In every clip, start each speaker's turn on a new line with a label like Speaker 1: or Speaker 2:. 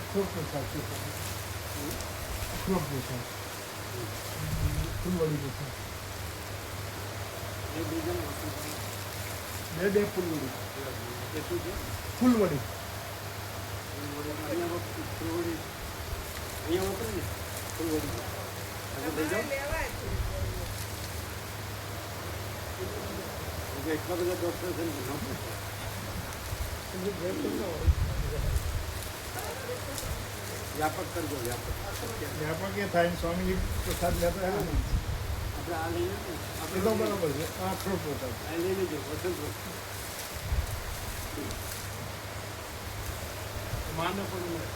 Speaker 1: અખરોટ પ્રસાદ છે, અખરોટ પ્રસાદ, ફૂલવડી પ્રસાદ, બે ફૂલવડી, ફૂલવડી
Speaker 2: એટલા બધા ડોક્ટર છે વ્યાપક કરજો,
Speaker 1: વ્યાપક એ થાય. સ્વામીજી પ્રસાદ લેતા આવે ને
Speaker 2: આપણે આ લઈને
Speaker 1: આપણે તો બરાબર છે. આ અખરોટ પ્રસાદ
Speaker 2: આ લઈ લેજો. વસંત
Speaker 1: માનો પણ મળે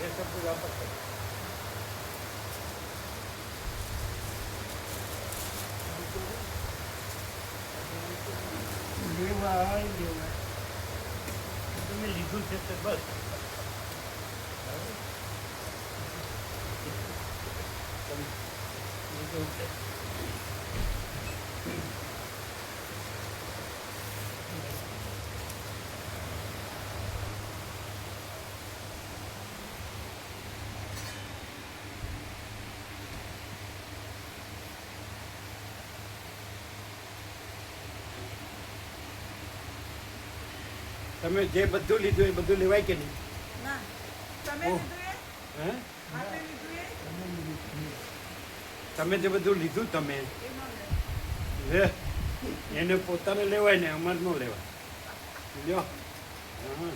Speaker 1: એ શબ્દ વ્યાપક કરે. લેવાય તમે લીધું છે તે બસ. લીધું છે.
Speaker 2: તમે જે બધું લીધું એ બધું લેવાય કે નહીં?
Speaker 3: ના, તમે
Speaker 2: ઓહ.
Speaker 3: લીધું એ?
Speaker 2: હે?
Speaker 3: આપણે લીધું એ?
Speaker 2: તમે જે બધું લીધું તમે
Speaker 3: એ ન લે.
Speaker 2: લે, એને પોતાને લેવાય ને અમારે ન લેવાય. લ્યો. હા.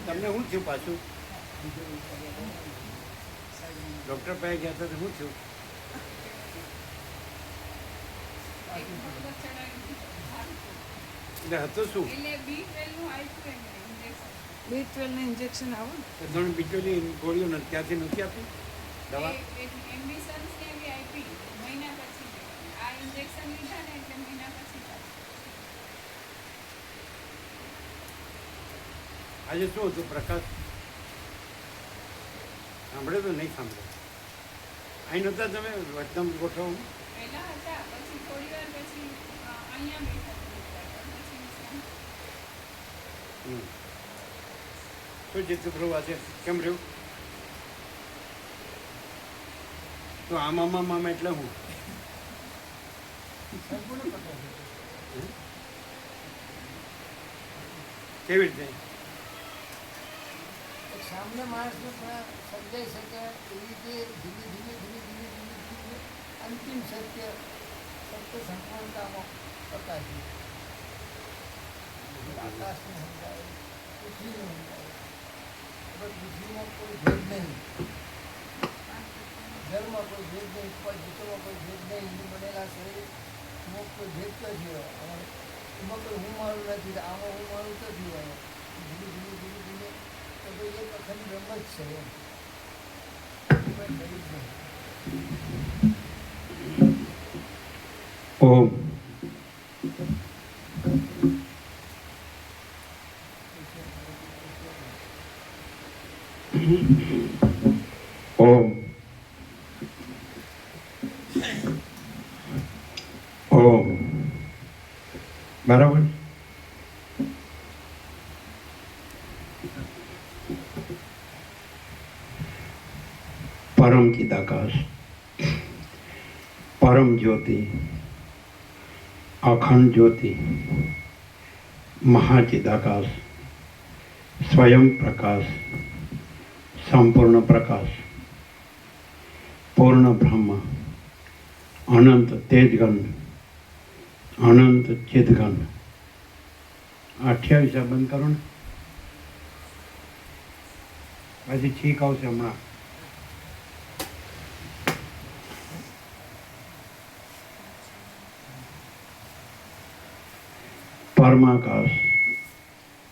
Speaker 2: તમને શું થયું પાછું? ડૉક્ટર પાસે ગયા હતા તો શું થયું? એટલે હતું શું?
Speaker 3: B12 નું ઇન્જેક્શન આવો ને?
Speaker 2: તમે બીજોની ગોળીઓ નથી ત્યાંથી નથી આપી દવા? આજે શું હતું પ્રકાશ? સાંભળે તો નહીં સાંભળે? અહીં નહોતા તમે વતન ગોઠવણ? શું જીતું પ્રભુ આજે કેમ રહ્યું? તો આમાં એટલે હું કેવી રીતે?
Speaker 4: સામને માણસને પણ સમજાઈ શકે એવી રીતે ધીમે ધીમે અંતિમ સત્ય સંપૂર્ણતામાં પ્રકાશી. આકાશને સમજાય, પૃથ્વીને સમજાય. પૃથ્વીમાં કોઈ ભેદ નહીં, જળમાં કોઈ ભેદ નહીં, જીતોમાં કોઈ ભેદ નહીં, હિન્દુ બનેલા શરીર એમાં કોઈ ભેદ નથી. એમાં કોઈ હું મારું નથી, આમાં હું મારું નથી. ધીમે ધીમે તો ભાઈ એક અખંડ બ્રહ્મ જ છે એમ. કોઈ ખરીદ નહીં.
Speaker 2: ઓમ ઓમ ઓમ બરાબર. પરમ ચિદાકાશ, પરમ જ્યોતિ, અખંડ જ્યોતિ, મહાચિદાકાશ, સ્વયં પ્રકાશ, સંપૂર્ણ પ્રકાશ, પૂર્ણ બ્રહ્મ, અનંત તેજગન, અનંત ચિદગન. 28 બંધ કરો ને, પછી છીક આવશે હમણાં. પરમાકાશ,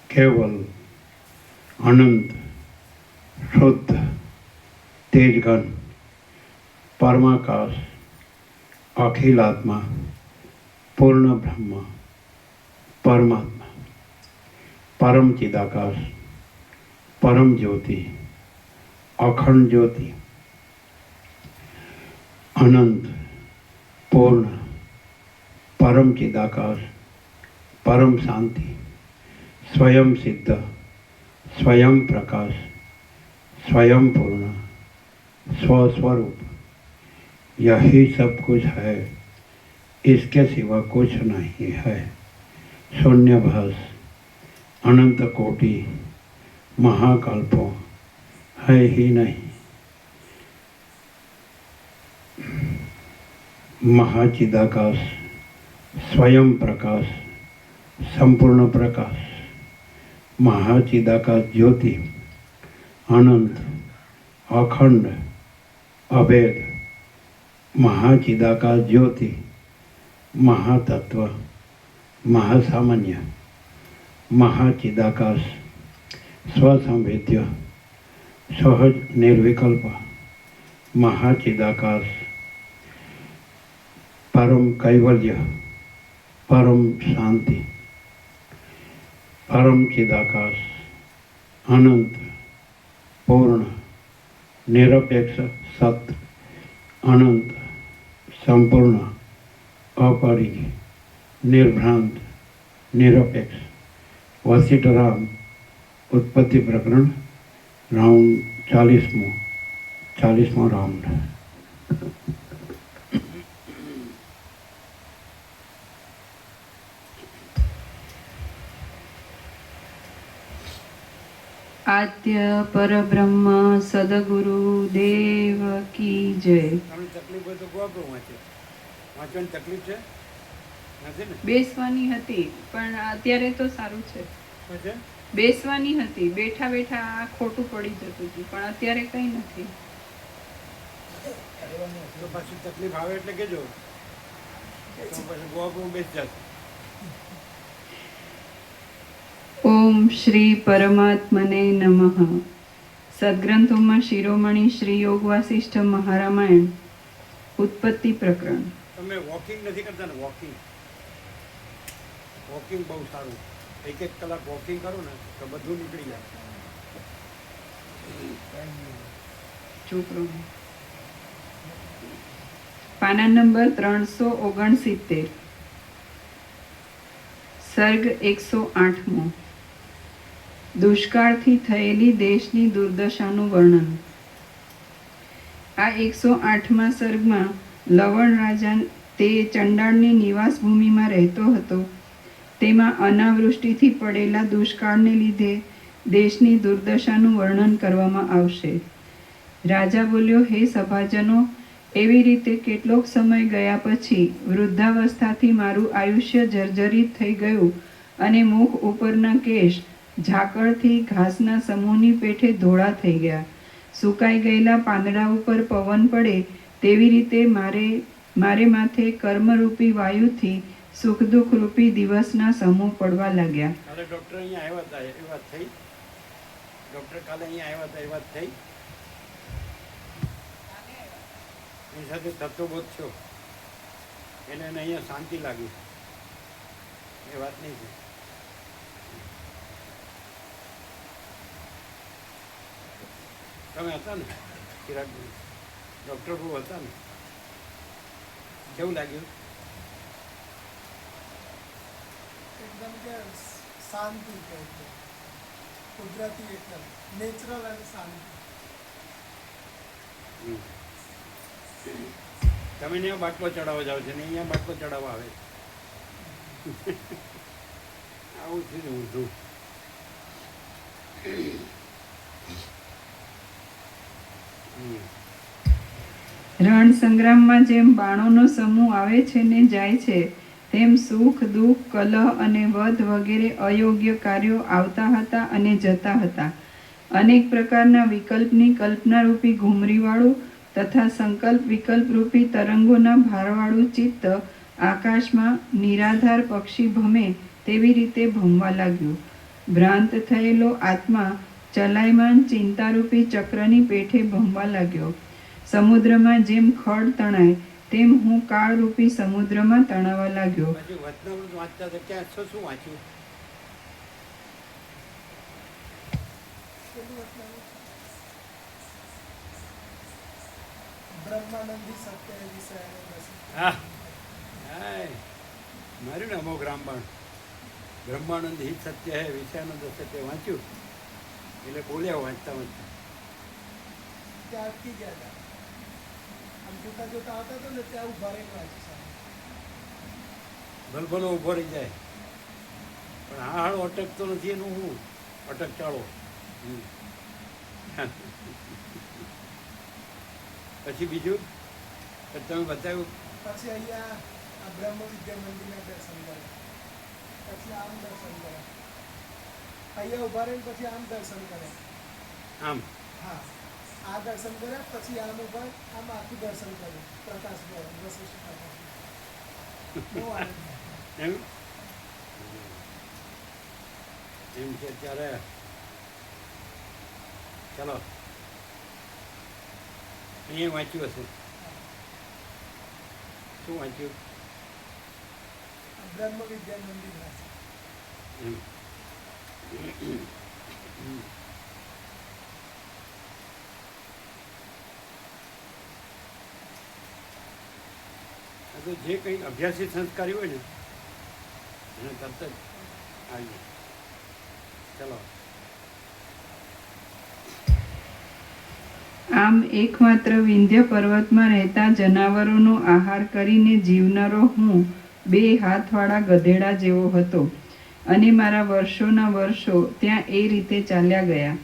Speaker 2: કેવલ, અનંત, શુદ્ધ, તેજગન, પરમાકાશ, અખિલાત્મા, પૂર્ણ બ્રહ્મ, પરમાત્મા, પરમ ચિદાકાશ, પરમ જ્યોતિ, અખંડ જ્યોતિ, અનંત, પૂર્ણ, પરમ ચિદાકાશ, પરમ શાંતિ, स्वयं सिद्ध, स्वयं प्रकाश, स्वयं पूर्ण, स्वस्वरूप, यही सब कुछ है, इसके सिवा कुछ नहीं है। शून्यभास, अनंत कोटि, महाकल्पों है ही नहीं। महाचिदाकाश, स्वयं प्रकाश, संपूर्ण प्रकाश, महाचिदाकाश ज्योति, अनंत, अखंड, अभेद, महाचिदाकाश ज्योति, महातत्व, महासामान्य, महाचिदाकाश, स्वसंवेद्य, सहज निर्विकल्प, महाचिदाकाश, परम कैवल्य, परम शांति, परम चिदाकाश, अनंत, पूर्ण, निरपेक्ष सत्य, अनंत, संपूर्ण, अपरिज्ञ, निर्भ्रांत, निरपेक्ष। वशिष्ठ राम उत्पत्ति प्रकरण राउंड 40वां राउंड।
Speaker 3: આદ્ય પરબ્રહ્મ સદગુરુ દેવ કી જય.
Speaker 2: તમને તકલીફ હોય તો ગોપરો વાંચવાની તકલીફ છે નથી ને?
Speaker 3: બેસવાની હતી પણ અત્યારે તો સારું છે.
Speaker 2: પછી
Speaker 3: બેસવાની હતી, બેઠા બેઠા આ ખોટું પડી જતું હતું પણ અત્યારે કંઈ નથી.
Speaker 2: તો પાછી તકલીફ આવે એટલે કેજો, તો પછી ગોપરો બેસી જશે.
Speaker 3: ઓમ શ્રી પરમાત્મને નમઃ. સદગ્રંથોમાં શિરોમણી શ્રી યોગ વાસિષ્ઠ મહારામાયણ ઉત્પત્તિ પ્રકરણ.
Speaker 2: તમે વોકિંગ નથી કરતા ને? વોકિંગ બહુ સારું. 1 કલાક વોકિંગ કરો ને તો બધું નીકળી જાય.
Speaker 3: ચૂપ રહો. પાના નંબર 369, સર્ગ 108મો. દુષ્કાળથી થયેલી દેશની દુર્દશાનું વર્ણન. આ 108મા સર્ગમાં લવણ રાજા તે ચંડાળની નિવાસ ભૂમિમાં રહેતો હતો. તેમાં અનાવૃષ્ટિથી પડેલા દુષ્કાળને લીધે દેશની દુર્દશાનું વર્ણન કરવામાં આવશે. રાજા બોલ્યો, હે સભાજનો, એવી રીતે કેટલોક સમય ગયા પછી વૃદ્ધાવસ્થાથી મારું આયુષ્ય જર્જરિત થઈ ગયું અને મુખ ઉપરના કેશ ઝાકળથી ઘાસના સમૂહની પેઠે ધોળા થઈ ગયા. સુકાઈ ગયેલા પાંદડા ઉપર પવન પડે તેવી રીતે મારે માથે કર્મરૂપી વાયુથી સુખ દુઃખ રૂપી દિવસના સમૂહ પડવા લાગ્યા.
Speaker 2: કાલે ડૉક્ટર અહીંયા આવ્યા હતા, એ વાત થઈ? ડૉક્ટર કાલે અહીંયા આવ્યા હતા, એ વાત થઈ? એની સાથે તત્વબોધ થયો, એને અહીંયા શાંતિ લાગી, એ વાત નહીં છે. તમે હતા ને ચિરાગભાઈ, ડૉક્ટર બહુ હતા ને, કેવું લાગ્યું?
Speaker 4: એકદમ કે શાંતિ કે કુદરતી, એકદમ નેચરલ અને શાંતિ.
Speaker 2: તમે અહીંયા બાટલો ચડાવવા જાઓ છો ને અહીંયા બાટલો ચડાવવા આવે. આવું છે ને ઊંધું.
Speaker 3: રણ સંગ્રામમાં જેમ બાણોનો સમૂહ આવે છે ને જાય છે, તેમ સુખ દુઃખ કલહ અને વધ વગેરે અયોગ્ય કાર્યો આવતા હતા અને જતા હતા. અનેક પ્રકારના વિકલ્પની કલ્પનારૂપી ઘૂમરીવાળું તથા સંકલ્પ વિકલ્પ રૂપી તરંગોના ભારવાળું ચિત્ત આકાશમાં નિરાધાર પક્ષી ભમે તેવી રીતે ભમવા લાગ્યું. ભ્રાંત થયેલો આત્મા ચલાયમાન ચિંતારૂપી ચક્રની પેઠે ભમવા લાગ્યો. સમુદ્રમાં જેમ ખડ તણાય તેમ હું કાળરૂપી સમુદ્રમાં તણાવા લાગ્યો.
Speaker 2: પછી વચનામૃત વાંચતા હતા, ક્યાં શું વાંચ્યું?
Speaker 4: બ્રહ્માનંદી સત્ય વિષય.
Speaker 2: હા, માર્યું ને અમોઘ રામબાણ. બ્રહ્માનંદ હિ સત્ય હે વિષયાનંદ સત્ય વાંચ્યું એટલે બોલ્યા વાંચતા વાંચતા.
Speaker 4: ત્યાં અટકી ગયા હતા. આમ જોતા જોતા આવતા હતો ને ત્યાં ઉભા રહીને વાંચી સાહેબ.
Speaker 2: ભલભલો ઊભો રહી જાય પણ આ હાળો અટકતો નથી એનું હું અટકચાળો. પછી બીજું તમે બતાવ્યું
Speaker 4: પછી અહીંયા આ બ્રહ્મ વિદ્યા મંદિરના દર્શન કર્યા. પછી આમ દર્શન કર્યા. અહીંયા ઉભા રહીને પછી આમ દર્શન કર્યા.
Speaker 2: આમ
Speaker 4: હા, આ દર્શન કર્યા પછી આમ ઉભા આમ આખું દર્શન કર્યું. પ્રકાશ વશિષ્ઠ પ્રકાશ બહુ આનંદ થયો.
Speaker 2: એમ એમ છે ત્યારે ચાલો અહીંયા વાંચ્યું હશે. શું વાંચ્યું?
Speaker 4: આ બ્રહ્મ વિદ્યા મંદિર છે.
Speaker 2: એમ આ તો જે કંઈ અભ્યાસી સંસ્કારી હોય ને એને તરત જ આવી જાય. ચલો
Speaker 3: આમ એકમાત્ર વિંધ્ય પર્વતમાં રહેતા જનાવરોનો આહાર કરીને જીવનારો હું 2 હાથવાળા ગધેડા જેવો હતો અને મારા વર્ષોના વર્ષો ત્યાં એ રીતે ચાલ્યા ગયા.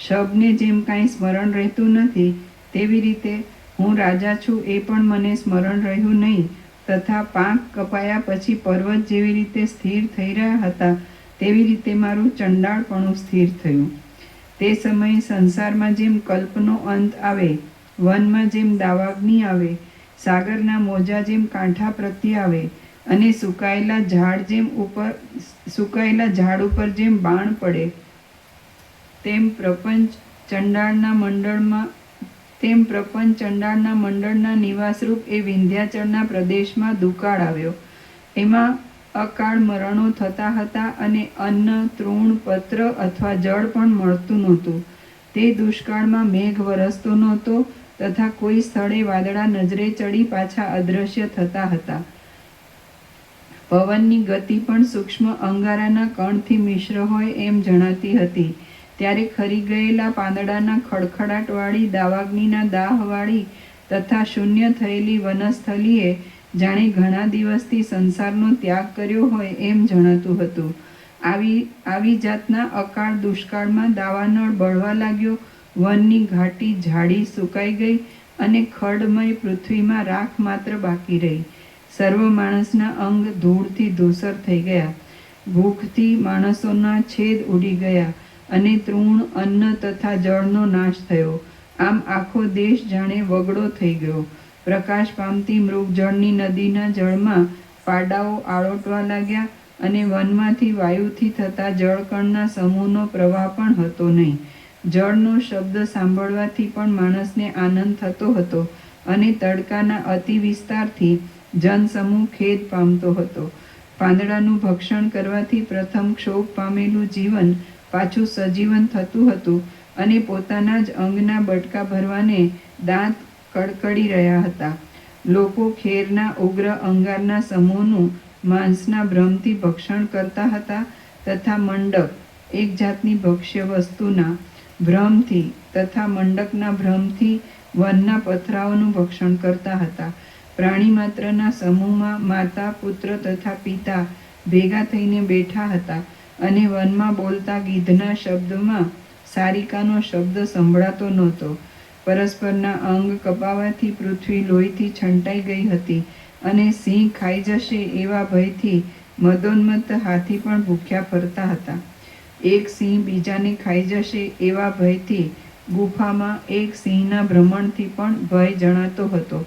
Speaker 3: શબને જેમ કાંઈ સ્મરણ રહેતું નથી તેવી રીતે હું રાજા છું એ પણ મને સ્મરણ રહ્યું નહીં, તથા પાંખ કપાયા પછી પર્વત જેવી રીતે સ્થિર થઈ રહ્યા હતા તેવી રીતે મારું ચંડાળપણું સ્થિર થયું. તે સમયે સંસારમાં જેમ કલ્પનો અંત આવે, વનમાં જેમ દાવાગ્નિ આવે, સાગરના મોજા જેમ કાંઠા પ્રત્યે આવે અને સુકાયેલા ઝાડ ઉપર જેમ બાણ પડે, તેમ પ્રપંચ ચંડાળના મંડળના નિવાસરૂપ એ વિંધ્યાચળના પ્રદેશમાં દુકાળ આવ્યો. એમાં અકાળ મરણો થતા હતા અને અન્ન, તૃણ, પત્ર અથવા જળ પણ મળતું નહોતું. તે દુષ્કાળમાં મેઘ વરસતો નહોતો તથા કોઈ સ્થળે વાદળા નજરે ચડી પાછા અદૃશ્ય થતા હતા. પવનની ગતિ પણ સૂક્ષ્મ અંગારાના કણથી મિશ્ર હોય એમ જણાતી હતી. ત્યારે ખરી ગયેલા પાંદડાના ખડખડાટવાળી, દાવાગ્નિના દાહવાળી તથા શૂન્ય થયેલી વનસ્થલીએ જાણે ઘણા દિવસથી સંસારનો ત્યાગ કર્યો હોય એમ જણાતું હતું. આવી જાતના અકાળ દુષ્કાળમાં દાવાનળ બળવા લાગ્યો. વનની ઘાટી ઝાડી સુકાઈ ગઈ અને ખડમય પૃથ્વીમાં રાખ માત્ર બાકી રહી. સર્વ માણસના અંગ ધૂળથી ધૂસર થઈ ગયા. ભૂખથી માણસોના છેદ ઉડી ગયા અને તૃણ, અન્ન તથા જળનો નાશ થયો. આમ આખો દેશ જાણે વગડો થઈ ગયો. પ્રકાશ પામતી મૃગજળની નદીના જળમાં પાડાઓ આળોટવા લાગ્યા અને વનમાંથી વાયુથી થતા જળકણના સમૂહનો પ્રવાહ પણ હતો નહીં. જળનો શબ્દ સાંભળવાથી પણ માણસને આનંદ થતો હતો અને તડકાના અતિ વિસ્તારથી જનસમૂહ ખેદ પામતો હતો. પાંદડાનું ભક્ષણ કરવાથી પ્રથમ ક્ષોભ પામેલું જીવન પાછું સજીવન થતું હતું અને પોતાના જ અંગના બટકા ભરવાને દાંત કડકડી રહ્યા હતા. લોકો ખેરના ઉગ્ર અંગારના સમૂહનું માંસના ભ્રમથી ભક્ષણ કરતા હતા તથા મંડક એક જાતની ભક્ષ્ય વસ્તુના ભ્રમથી તથા મંડકના ભ્રમથી વનના પથરાઓનું ભક્ષણ કરતા હતા. પ્રાણી માત્રના સમૂહમાં માતા, પુત્ર તથા પિતા ભેગા થઈને બેઠા હતા અને વનમાં બોલતા ગીધના શબ્દમાં સારિકાનો શબ્દ સંભળાતો નહોતો. પરસ્પરના અંગ કપાવાથી પૃથ્વી લોહીથી છંટાઈ ગઈ હતી અને સિંહ ખાઈ જશે એવા ભયથી મદોન્મત્ત હાથી પણ ભૂખ્યા ફરતા હતા. એક સિંહ બીજાને ખાઈ જશે એવા ભયથી ગુફામાં એક સિંહના ભ્રમણથી પણ ભય જણાતો હતો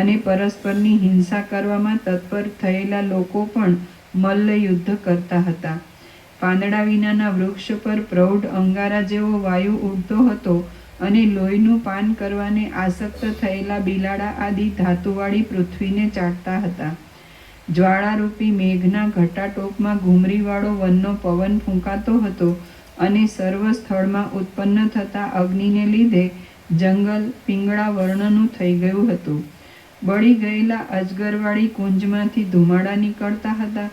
Speaker 3: અને પરસ્પરની હિંસા કરવામાં તત્પર થયેલા લોકો પણ મલ્લ યુદ્ધ કરતા હતા. પાંદડા વિનાના વૃક્ષ પર પ્રૌઢ અંગારા જેવો વાયુ ઉડતો હતો અને લોહીનું પાન કરવાને આસક્ત થયેલા બિલાડા આદિ ધાતુવાળી પૃથ્વીને ચાટતા હતા. જ્વાળારૂપી મેઘના ઘટાટોપમાં ઘૂમરીવાળો વનનો પવન ફૂંકાતો હતો અને સર્વ સ્થળમાં ઉત્પન્ન થતા અગ્નિને લીધે જંગલ પીંગળા વર્ણનું થઈ ગયું હતું. બળી ગયેલા અજગરવાળી કુંજમાંથી ધુમાડા નીકળતા હતા.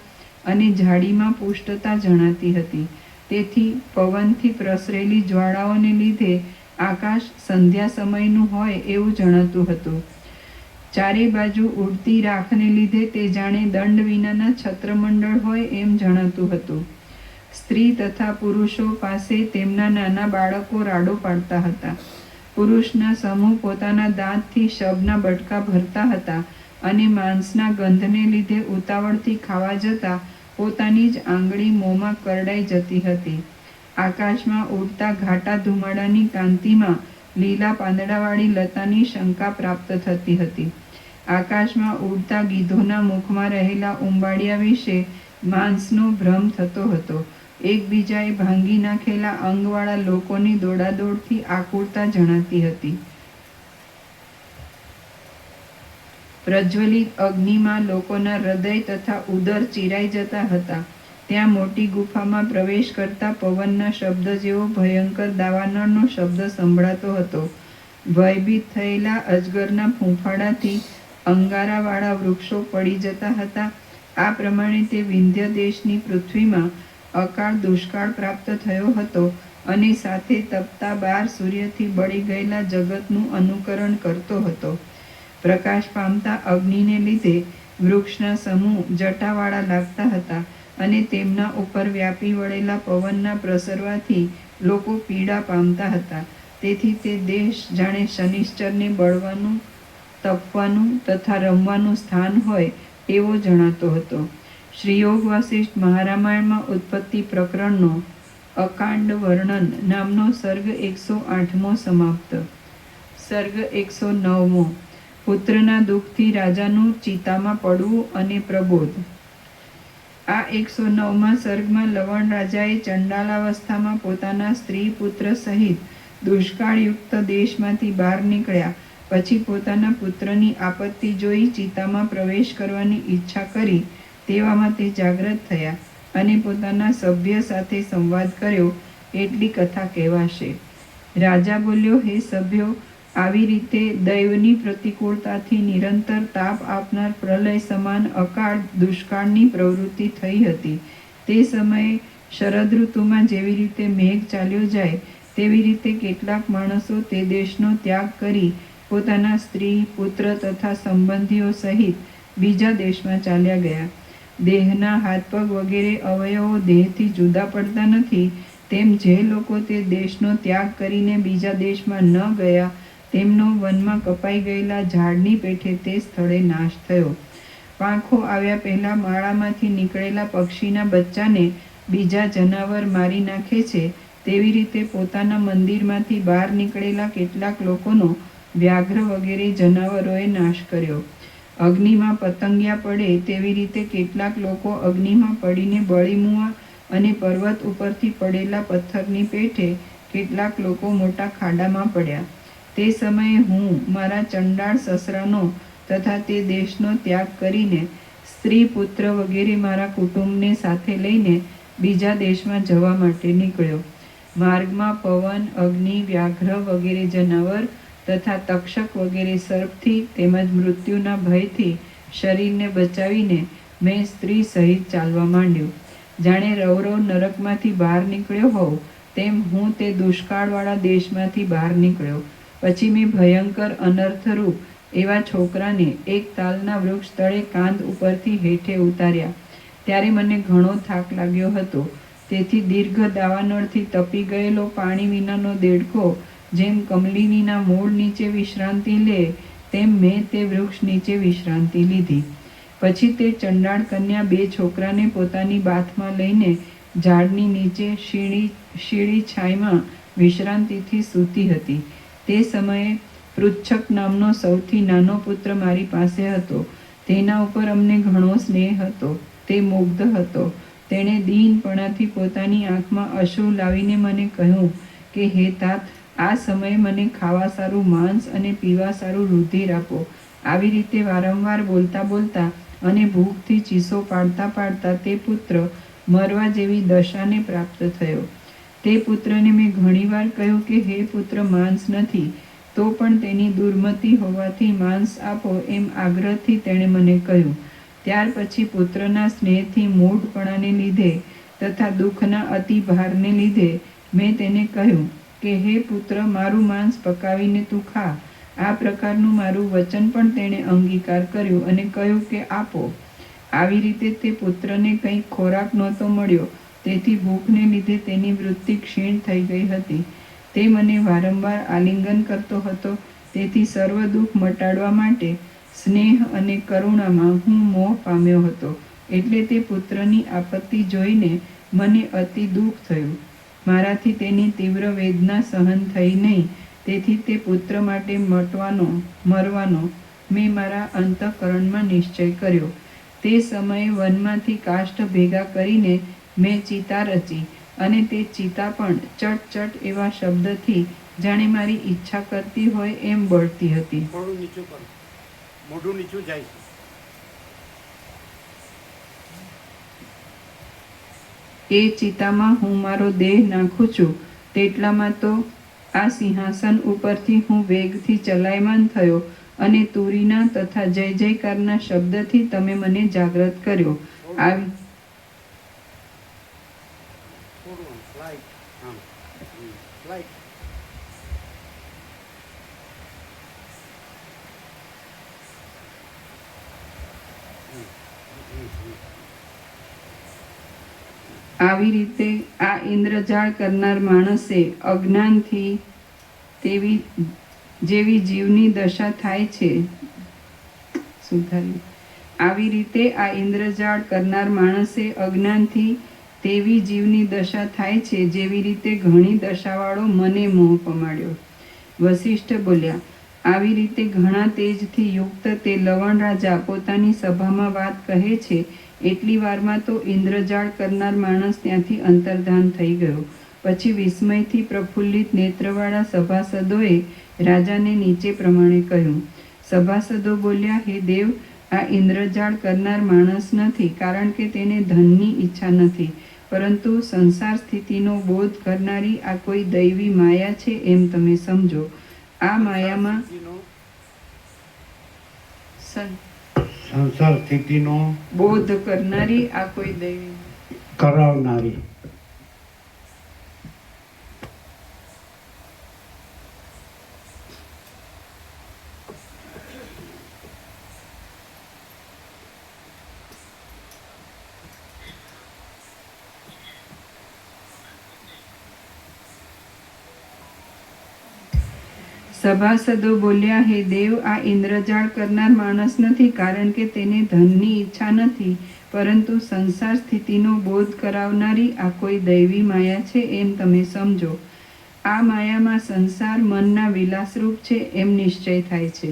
Speaker 3: અને જાડીમાં પુષ્ટતા જણાતી હતી. તેથી પવનથી પ્રસરેલી જ્વાળાઓને લીધે આકાશ સંધ્યા સમયનું હોય એવું જણાતું હતું. ચારે બાજુ ઉડતી રાખને લીધે તે જાણે દંડ વિનાના છત્રમંડળ હોય એમ જણાતું હતું. સ્ત્રી તથા પુરુષો પાસે તેમના નાના બાળકો રાડો પાડતા હતા. પુરુષના સમૂહ પોતાના દાંતથી શબના બટકા ભરતા હતા અને માંસના ગંધને લીધે ઉતાવળથી ખાવા જતા પોતાની જ આંગળી મોંમાં કરડાઈ જતી હતી. આકાશમાં ઉડતા ઘાટા ધુમાડાની કાંતિમાં લીલા પાંદડાવાળી લતાની શંકા પ્રાપ્ત થતી હતી. આકાશમાં ઉડતા ગીધોના મુખમાં રહેલા ઉંબાડિયા વિશે માંસનો ભ્રમ થતો હતો. એકબીજાએ ભાંગી નાખેલા અંગવાળા લોકોની દોડાદોડથી આકુળતા જણાતી હતી. પ્રજ્વલિત અગ્નિમાં લોકોના હૃદય તથા ઉદર ચીરાઈ જતા હતા. ત્યાં મોટી ગુફામાં પ્રવેશ કરતા પવનના શબ્દ જેવો ભયંકર દાવાનળનો શબ્દ સંભળાતો હતો. ભયભીત થયેલા અજગરના ફૂંફાડાથી અંગારાવાળા વૃક્ષો પડી જતા હતા. આ પ્રમાણે તે વિંધ્ય દેશની પૃથ્વીમાં અકાળ દુષ્કાળ પ્રાપ્ત થયો હતો અને સાથે તપતા 12 સૂર્યથી બળી ગયેલા જગતનું અનુકરણ કરતો હતો. પ્રકાશ પામતા અગ્નિને લીધે વૃક્ષના સમૂહ જટાવાળા લાગતા હતા અને તેમના ઉપર વ્યાપી વળેલા પવનના પ્રસરવાથી લોકો પીડા પામતા હતા. તેથી તે દેશ જાણે શનિશ્ચરને બળવાનું, તપવાનું તથા રમવાનું સ્થાન હોય એવો જણાતો હતો. શ્રી યોગ વાસિષ્ઠ મહારામાયણમાં ઉત્પત્તિ પ્રકરણનો અકાંડ વર્ણન નામનો સર્ગ 108મો સમાપ્ત. સર્ગ 109મો. પુત્રના દુઃખથી રાજાનું ચિતામાં પડવું અને પ્રબોધ. આ 109મા સર્ગમાં લવણ રાજાએ ચંડાલાવસ્થામાં પોતાના સ્ત્રી પુત્ર સહિત દુષ્કાળયુક્ત દેશમાંથી બહાર નીકળ્યા પછી પોતાના પુત્રની આપત્તિ જોઈ ચિતામાં પ્રવેશ કરવાની ઈચ્છા કરી તેવામાં તે જાગ્રત થયા અને પોતાના સભ્ય સાથે સંવાદ કર્યો એટલી કથા કહેવાશે. રાજા બોલ્યો, હે સભ્યો, આવી રીતે દૈવની પ્રતિકૂળતાથી નિરંતર તાપ આપનાર પ્રલય સમાન અકાળ દુષ્કાળની પ્રવૃત્તિ થઈ હતી. તે સમયે શરદ ઋતુમાં જેવી રીતે મેઘ ચાલ્યો જાય તેવી રીતે કેટલાક માણસો તે દેશનો ત્યાગ કરી પોતાના સ્ત્રી, પુત્ર તથા સંબંધીઓ સહિત બીજા દેશમાં ચાલ્યા ગયા. દેહના હાથપગ વગેરે અવયવો દેહથી જુદા પડતા નથી, તેમ જે લોકો તે દેશનો ત્યાગ કરીને બીજા દેશમાં ન ગયા તેમનો વનમાં કપાઈ ગયેલા ઝાડની પેઠે તે સ્થળે નાશ થયો. પાંખો આવ્યા પહેલા માળામાંથી નીકળેલા પક્ષીના બચ્ચાને બીજા જનાવર મારી નાખે છે તેવી રીતે પોતાના મંદિરમાંથી બહાર નીકળેલા કેટલાક લોકોનો વ્યાઘ્ર વગેરે જનાવરોએ નાશ કર્યો. અગ્નિમાં પતંગિયા પડે તેવી રીતે કેટલાક લોકો અગ્નિમાં પડીને બળી મુવા અને પર્વત ઉપરથી પડેલા પથ્થરની પેઠે કેટલાક લોકો મોટા ખાડામાં પડ્યા. તે સમયે હું મારા ચંડાળ સસરાનો તથા તે દેશનો ત્યાગ કરીને સ્ત્રી, પુત્ર વગેરે મારા કુટુંબને સાથે લઈને બીજા દેશમાં જવા માટે નીકળ્યો. માર્ગમાં પવન, અગ્નિ, વ્યાઘ્ર વગેરે જનાવર તથા તક્ષક વગેરે સર્પથી તેમજ મૃત્યુના ભયથી શરીરને બચાવીને મેં સ્ત્રી સહિત ચાલવા માંડ્યું. જાણે રવરવ નરકમાંથી બહાર નીકળ્યો હોઉં તેમ હું તે દુષ્કાળવાળા દેશમાંથી બહાર નીકળ્યો. પછી મેં ભયંકર અનર્થરૂપ એવા છોકરાને એક તાલના વૃક્ષ તળે કાંધ ઉપરથી હેઠે ઉતાર્યા. ત્યારે મને ઘણો થાક લાગ્યો હતો. તેથી દીર્ઘ દાવાનળથી તપી ગયેલો પાણી વિનાનો દેડકો જેમ કમલિનીના મૂળ નીચે વિશ્રાંતિ લે તેમ મેં તે વૃક્ષ નીચે વિશ્રાંતિ લીધી. પછી તે ચંડાળ કન્યા 2 છોકરાને પોતાની બાથમાં લઈને ઝાડની નીચે શીળી છાંયમાં વિશ્રાંતિથી સૂતી હતી. તે સમયે પૃચ્છક નામનો સૌથી નાનો પુત્ર મારી પાસે હતો. તેના ઉપર અમને ઘણો સ્નેહ હતો. તે મુગ્ધ હતો. તેણે દીનપણાથી પોતાની આંખમાં અશ્રુ લાવીને મને કહ્યું કે હે તાત, આ સમયે મને ખાવા સારું માંસ અને પીવા સારું રુધિર આપો. આવી રીતે વારંવાર બોલતા બોલતા અને ભૂખથી ચીસો પાડતા પાડતા તે પુત્ર મરવા જેવી દશાને પ્રાપ્ત થયો. તે પુત્રને મેં ઘણીવાર કહ્યું કે હે પુત્ર, માંસ નથી, તો પણ તેની દુર્મતિ હોવાથી માંસ આપો એમ આગ્રહથી તેણે મને કહ્યું. ત્યાર પછી પુત્રના સ્નેહથી મૂઢપણાને લીધે તથા દુઃખના અતિભારને લીધે મેં તેને કહ્યું કે હે પુત્ર, મારું માંસ પકાવીને તું ખા. આ પ્રકારનું મારું વચન પણ તેણે અંગીકાર કર્યો અને કહ્યું કે આપો. આવી રીતે તે પુત્રને કંઈ ખોરાક નહોતો મળ્યો, તેથી ભૂખને લીધે તેની વૃત્તિ ક્ષીણ થઈ ગઈ હતી. તે મને વારંવાર આલિંગન કરતો હતો, તેથી સર્વ દુઃખ મટાડવા માટે સ્નેહ અને કરુણામાં હું મોહ પામ્યો હતો. એટલે તે પુત્રની આપત્તિ જોઈને મને અતિ દુઃખ થયું. મારાથી તેની તીવ્ર વેદના સહન થઈ નહીં, તેથી તે પુત્ર માટે મરવાનો મેં મારા અંતઃકરણમાં નિશ્ચય કર્યો. તે સમયે વનમાંથી કાષ્ઠ ભેગા કરીને મેં ચિતા રચી, અને તે ચિતા પણ ચટ ચટ એવા શબ્દથી જાણે મારી ઈચ્છા કરતી હોય એમ બળતી હતી.
Speaker 2: થોડું નીચું કરો, મોઢું નીચું જાય છે.
Speaker 3: એ ચિતામાં હું મારો દેહ નાખું છું, તેટલામાં તો આ સિંહાસન ઉપરથી હું વેગથી ચલાયમાન થયો, અને તુરીના તથા જય જયકારના શબ્દથી તમે મને જાગ્રત કર્યો. આવી
Speaker 2: થોડું લાઈટ, આમ લાઈટ.
Speaker 3: આવી રીતે આ ઇન્દ્રજાળ કરનાર માણસે અજ્ઞાનથી જેવી જીવની દશા થાય છે આવી રીતે આ ઇન્દ્રજાળ કરનાર માણસે અજ્ઞાનથી તેવી જીવની દશા થાય છે, જેવી રીતે ઘણી દશાવાળો મને મોહ પમાડ્યો. વસિષ્ઠ બોલ્યા, આવી રીતે ઘણા તેજથી યુક્ત તે લવણ રાજા પોતાની સભામાં વાત કહે છે, એટલી વારમાં તો ઇન્દ્રજાળ કરનાર માણસ ત્યાંથી અંતર્ધાન થઈ ગયો. પછી વિસ્મયથી પ્રફુલ્લિત નેત્રવાળા સભાસદોએ રાજાને નીચે પ્રમાણે કહ્યું. સભાસદો બોલ્યા, હે દેવ, આ ઇન્દ્રજાળ કરનાર માણસ નથી, કારણ કે તેને ધનની ઈચ્છા નથી, પરંતુ સંસાર સ્થિતિનો બોધ કરનારી આ કોઈ દૈવી માયા છે એમ તમે સમજો. આ માયામાં
Speaker 2: સંસાર સ્થિતિનો
Speaker 3: બોધ કરનારી આ કોઈ દૈવી
Speaker 2: કરાવનારી.
Speaker 3: સભાસદો બોલ્યા, હે દેવ, આ ઇન્દ્રજાળ કરનાર માણસ નથી, કારણ કે તેને ધનની ઈચ્છા નથી, પરંતુ સંસાર સ્થિતિનો બોધ કરાવનારી આ કોઈ દૈવી માયા છે એમ તમે સમજો. આ માયામાં સંસાર મનના વિલાસરૂપ છે એમ નિશ્ચય થાય છે.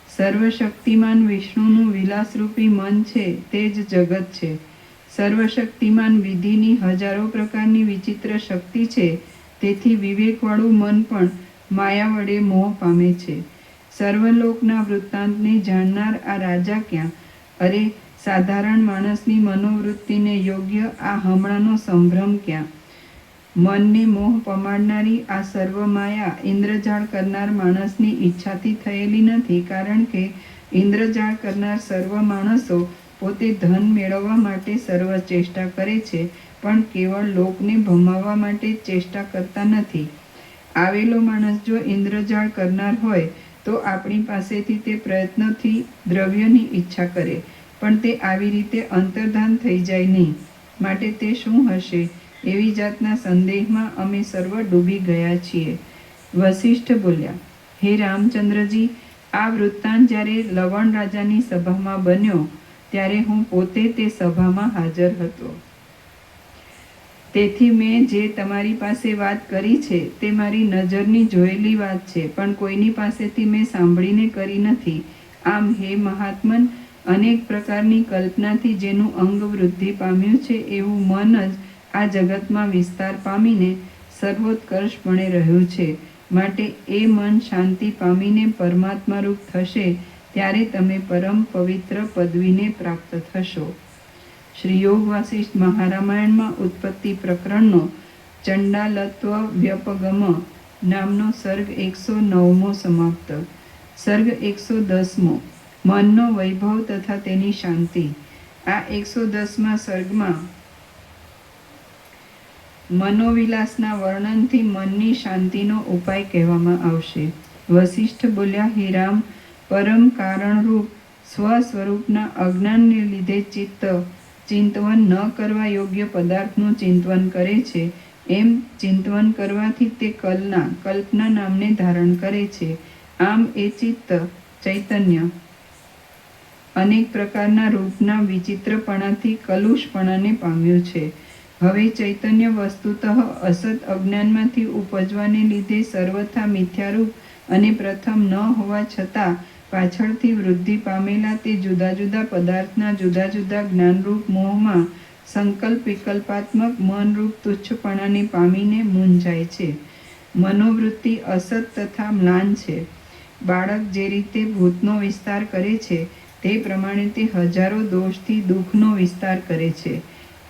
Speaker 3: સર્વશક્તિમાન વિષ્ણુનું વિલાસરૂપી મન છે તે જ જગત છે. સર્વશક્તિમાન વિધિની હજારો પ્રકારની વિચિત્ર શક્તિ છે, તેથી વિવેકવાળું મન પણ માયા વડે મોહ પામે છે. સર્વલોકના વૃત્તાંતને જાણનાર આ રાજા ક્યાં? અરે, સાધારણ માણસની મનોવૃત્તિને યોગ્ય આ હમણાંનો સંભ્રમ ક્યાં? મનને મોહ પમાડનારી આ સર્વ માયા ઇન્દ્રજાળ કરનાર માણસની ઈચ્છાથી થયેલી નથી, કારણ કે ઇન્દ્રજાળ કરનાર સર્વ માણસો પોતે ધન મેળવવા માટે સર્વ ચેષ્ટા કરે છે, પણ કેવળ લોકને ભમાવવા માટે ચેષ્ટા કરતા નથી. આવેલો માણસ જો ઇન્દ્રજાળ કરનાર હોય તો આપણી પાસેથી તે પ્રયત્નથી દ્રવ્યની ઈચ્છા કરે, પણ તે આવી રીતે અંતર્ધાન થઈ જાય નહીં. માટે તે શું હશે? એવી જાતના સંદેહમાં અમે સર્વ ડૂબી ગયા છીએ. વસિષ્ઠ બોલ્યા, હે રામચંદ્રજી, આ વૃત્તાંત જ્યારે લવણ રાજાની સભામાં બન્યો ત્યારે હું પોતે તે સભામાં હાજર હતો. તેથી મેં જે તમારી પાસે વાત કરી છે તે મારી નજરની જોયેલી વાત છે, પણ કોઈની પાસેથી મેં સાંભળીને કરી નથી. આમ હે મહાત્મન, અનેક પ્રકારની કલ્પનાથી જેનું અંગ વૃદ્ધિ પામ્યું છે એવું મન જ આ જગતમાં વિસ્તાર પામીને સર્વોત્કર્ષપણે રહ્યું છે. માટે એ મન શાંતિ પામીને પરમાત્મારૂપ થશે ત્યારે તમે પરમ પવિત્ર પદવીને પ્રાપ્ત થશો. શ્રી યોગ વાસિષ્ઠ મહારામાયણમાં ઉત્પત્તિ પ્રકરણનો ચંડાલત્વ વ્યપગમ નામનો સર્ગ 109મો સમાપ્ત. સર્ગ 110મો. મનનો વૈભવ તથા તેની શાંતિ. આ 110મા સર્ગમાં મનોવિલાસના વર્ણનથી મનની શાંતિનો ઉપાય કહેવામાં આવશે. વશિષ્ઠ બોલ્યા, હે રામ, પરમ કારણરૂપ સ્વસ્વરૂપના અજ્ઞાનને લીધે ચિત્ત ચિંતવન ન કરવા યોગ્ય પદાર્થનું ચિંતવન કરે છે. એમ ચિંતવન કરવાથી તે કલ્પના નામને ધારણ કરે છે. આમ એ ચૈતન્ય અનેક પ્રકારના રૂપના વિચિત્રપણાથી કલુષપણાને પામ્યું છે. હવે ચૈતન્ય વસ્તુતઃ અસત અજ્ઞાનમાંથી ઉપજવાને લીધે સર્વથા મિથ્યારૂપ અને પ્રથમ ન હોવા છતાં પાછળથી વૃદ્ધિ પામેલા તે જુદા જુદા પદાર્થના જુદા જુદા જ્ઞાનરૂપ મોહમાં સંકલ્પ વિકલ્પાત્મક મનરૂપ તુચ્છપણાને પામીને મૂંઝાય છે. મનોવૃત્તિ અસત તથા મ્લાન છે. બાળક જે રીતે ભૂતનો વિસ્તાર કરે છે તે પ્રમાણે તે હજારો દોષથી દુઃખનો વિસ્તાર કરે છે.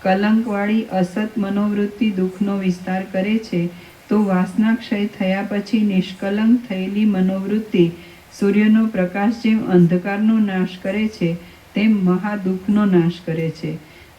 Speaker 3: કલંકવાળી અસત મનોવૃત્તિ દુઃખનો વિસ્તાર કરે છે, તો વાસના ક્ષય થયા પછી નિષ્કલંક થયેલી મનોવૃત્તિ સૂર્યનો પ્રકાશ જેમ અંધકારનો નાશ કરે છે તેમ મહાદુઃખનો નાશ કરે છે.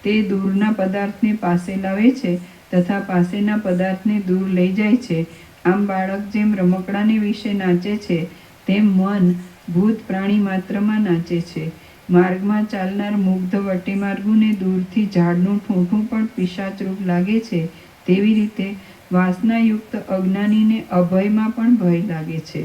Speaker 3: તે દૂરના પદાર્થને પાસે લાવે છે તથા પાસેના પદાર્થને દૂર લઈ જાય છે. આમ બાળક જેમ રમકડાને વિશે નાચે છે તેમ મન ભૂત પ્રાણી માત્રમાં નાચે છે. માર્ગમાં ચાલનાર મુગ્ધ વટેમાર્ગુને દૂરથી ઝાડનું ઠૂંઠું પણ પિશાચરૂપ લાગે છે, તેવી રીતે વાસનાયુક્ત અજ્ઞાનીને અભયમાં પણ ભય લાગે છે.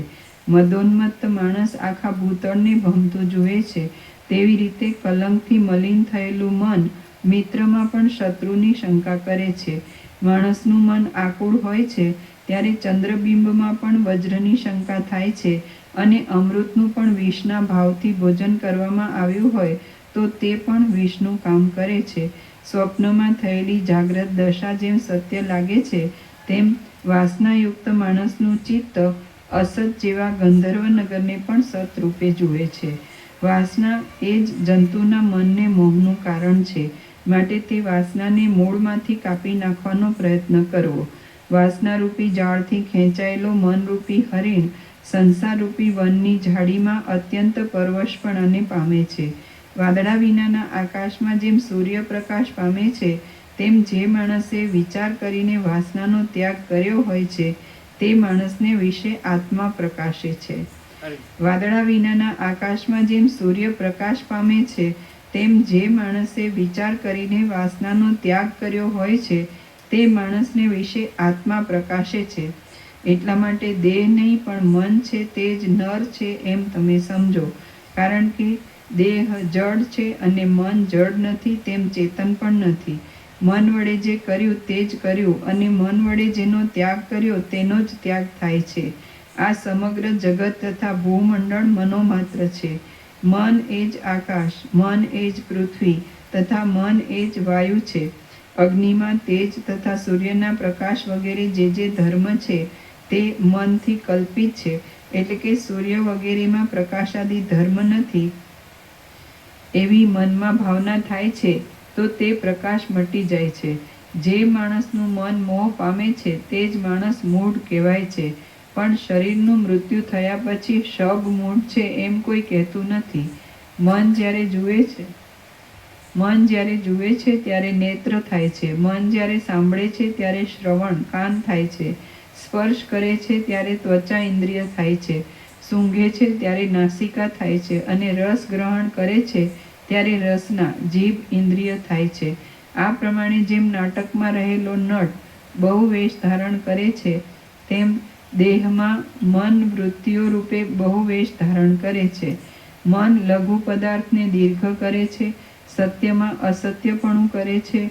Speaker 3: મદોન્મત્ત માણસ આખા ભૂતળને ભમતું જુએ છે, તેવી રીતે કલંકથી મલિન થયેલું મન મિત્રમાં પણ શત્રુની શંકા કરે છે. માણસનું મન આકુળ હોય છે ત્યારે ચંદ્રબિંબમાં પણ વજ્રની શંકા થાય છે, અને અમૃતનું પણ વિષના ભાવથી ભોજન કરવામાં આવ્યું હોય તો તે પણ વિષનું કામ કરે છે. સ્વપ્નમાં થયેલી જાગ્રત દશા જેમ સત્ય લાગે છે તેમ વાસનાયુક્ત માણસનું ચિત્ત અસત જેવા ગંધર્વ નગરને પણ સતરૂપે જુએ છે. વાસના એ જ જંતુના મનને મોહનું કારણ છે. માટે તે વાસનાને મૂળમાંથી કાપી નાખવાનો પ્રયત્ન કરવો. વાસનારૂપી જાળથી ખેંચાયેલો મનરૂપી હરિણ સંસારરૂપી વનની ઝાડીમાં અત્યંત પરવશપણાને પામે છે. વાદળા વિનાના આકાશમાં જેમ સૂર્યપ્રકાશ પામે છે તેમ જે માણસે વિચાર કરીને વાસનાનો ત્યાગ કર્યો હોય છે તે માણસને વિશે આત્મા પ્રકાશે છે. વાદળા વિનાના આકાશમાં જેમ સૂર્યપ્રકાશ પામે છે તેમ જે માણસે વિચાર કરીને વાસનાનો ત્યાગ કર્યો હોય છે તે માણસને વિશે આત્મા પ્રકાશે છે. એટલા માટે દેહ નહીં પણ મન છે તે જ નર છે એમ તમે સમજો. કારણ કે દેહ જડ છે અને મન જડ નથી, તેમ ચેતન પણ નથી. મન વડે જે કર્યું તે જ કર્યું, અને મન વડે જેનો ત્યાગ કર્યો તેનો જ ત્યાગ થાય છે. આ સમગ્ર જગત તથા ભૂમંડળ મનોમાત્ર છે. મન એ જ આકાશ, મન એ જ પૃથ્વી તથા મન એ જ વાયુ છે. અગ્નિમાં તેજ તથા સૂર્યના પ્રકાશ વગેરે જે ધર્મ છે તે મનથી કલ્પિત છે. એટલે કે સૂર્ય વગેરેમાં પ્રકાશાદી ધર્મ નથી એવી મનમાં ભાવના થાય છે તો તે પ્રકાશ મટી જાય છે. જે માણસનું મન મોહ પામે છે તે જ માણસ મૂઢ કહેવાય છે. પણ શરીરનું મૃત્યુ થયા પછી શબ મૂઢ છે એમ કોઈ કહેતું નથી. મન જ્યારે જુએ છે ત્યારે નેત્ર થાય છે. મન જ્યારે સાંભળે છે ત્યારે શ્રવણ કાન થાય છે. સ્પર્શ કરે છે ત્યારે ત્વચા ઇન્દ્રિય થાય છે. સૂંઘે છે ત્યારે નાસિકા થાય છે. અને રસ ગ્રહણ કરે છે ત્યારે રસના જીભ ઇન્દ્રિય થાય છે. આ પ્રમાણે જેમ નાટકમાં રહેલો નટ બહુ વેશ ધારણ કરે છે તેમ દેહમાં મન વૃત્તિઓ રૂપે બહુ વેશ ધારણ કરે છે. મન લઘુ પદાર્થને દીર્ઘ કરે છે, સત્યમાં અસત્યપણું કરે છે,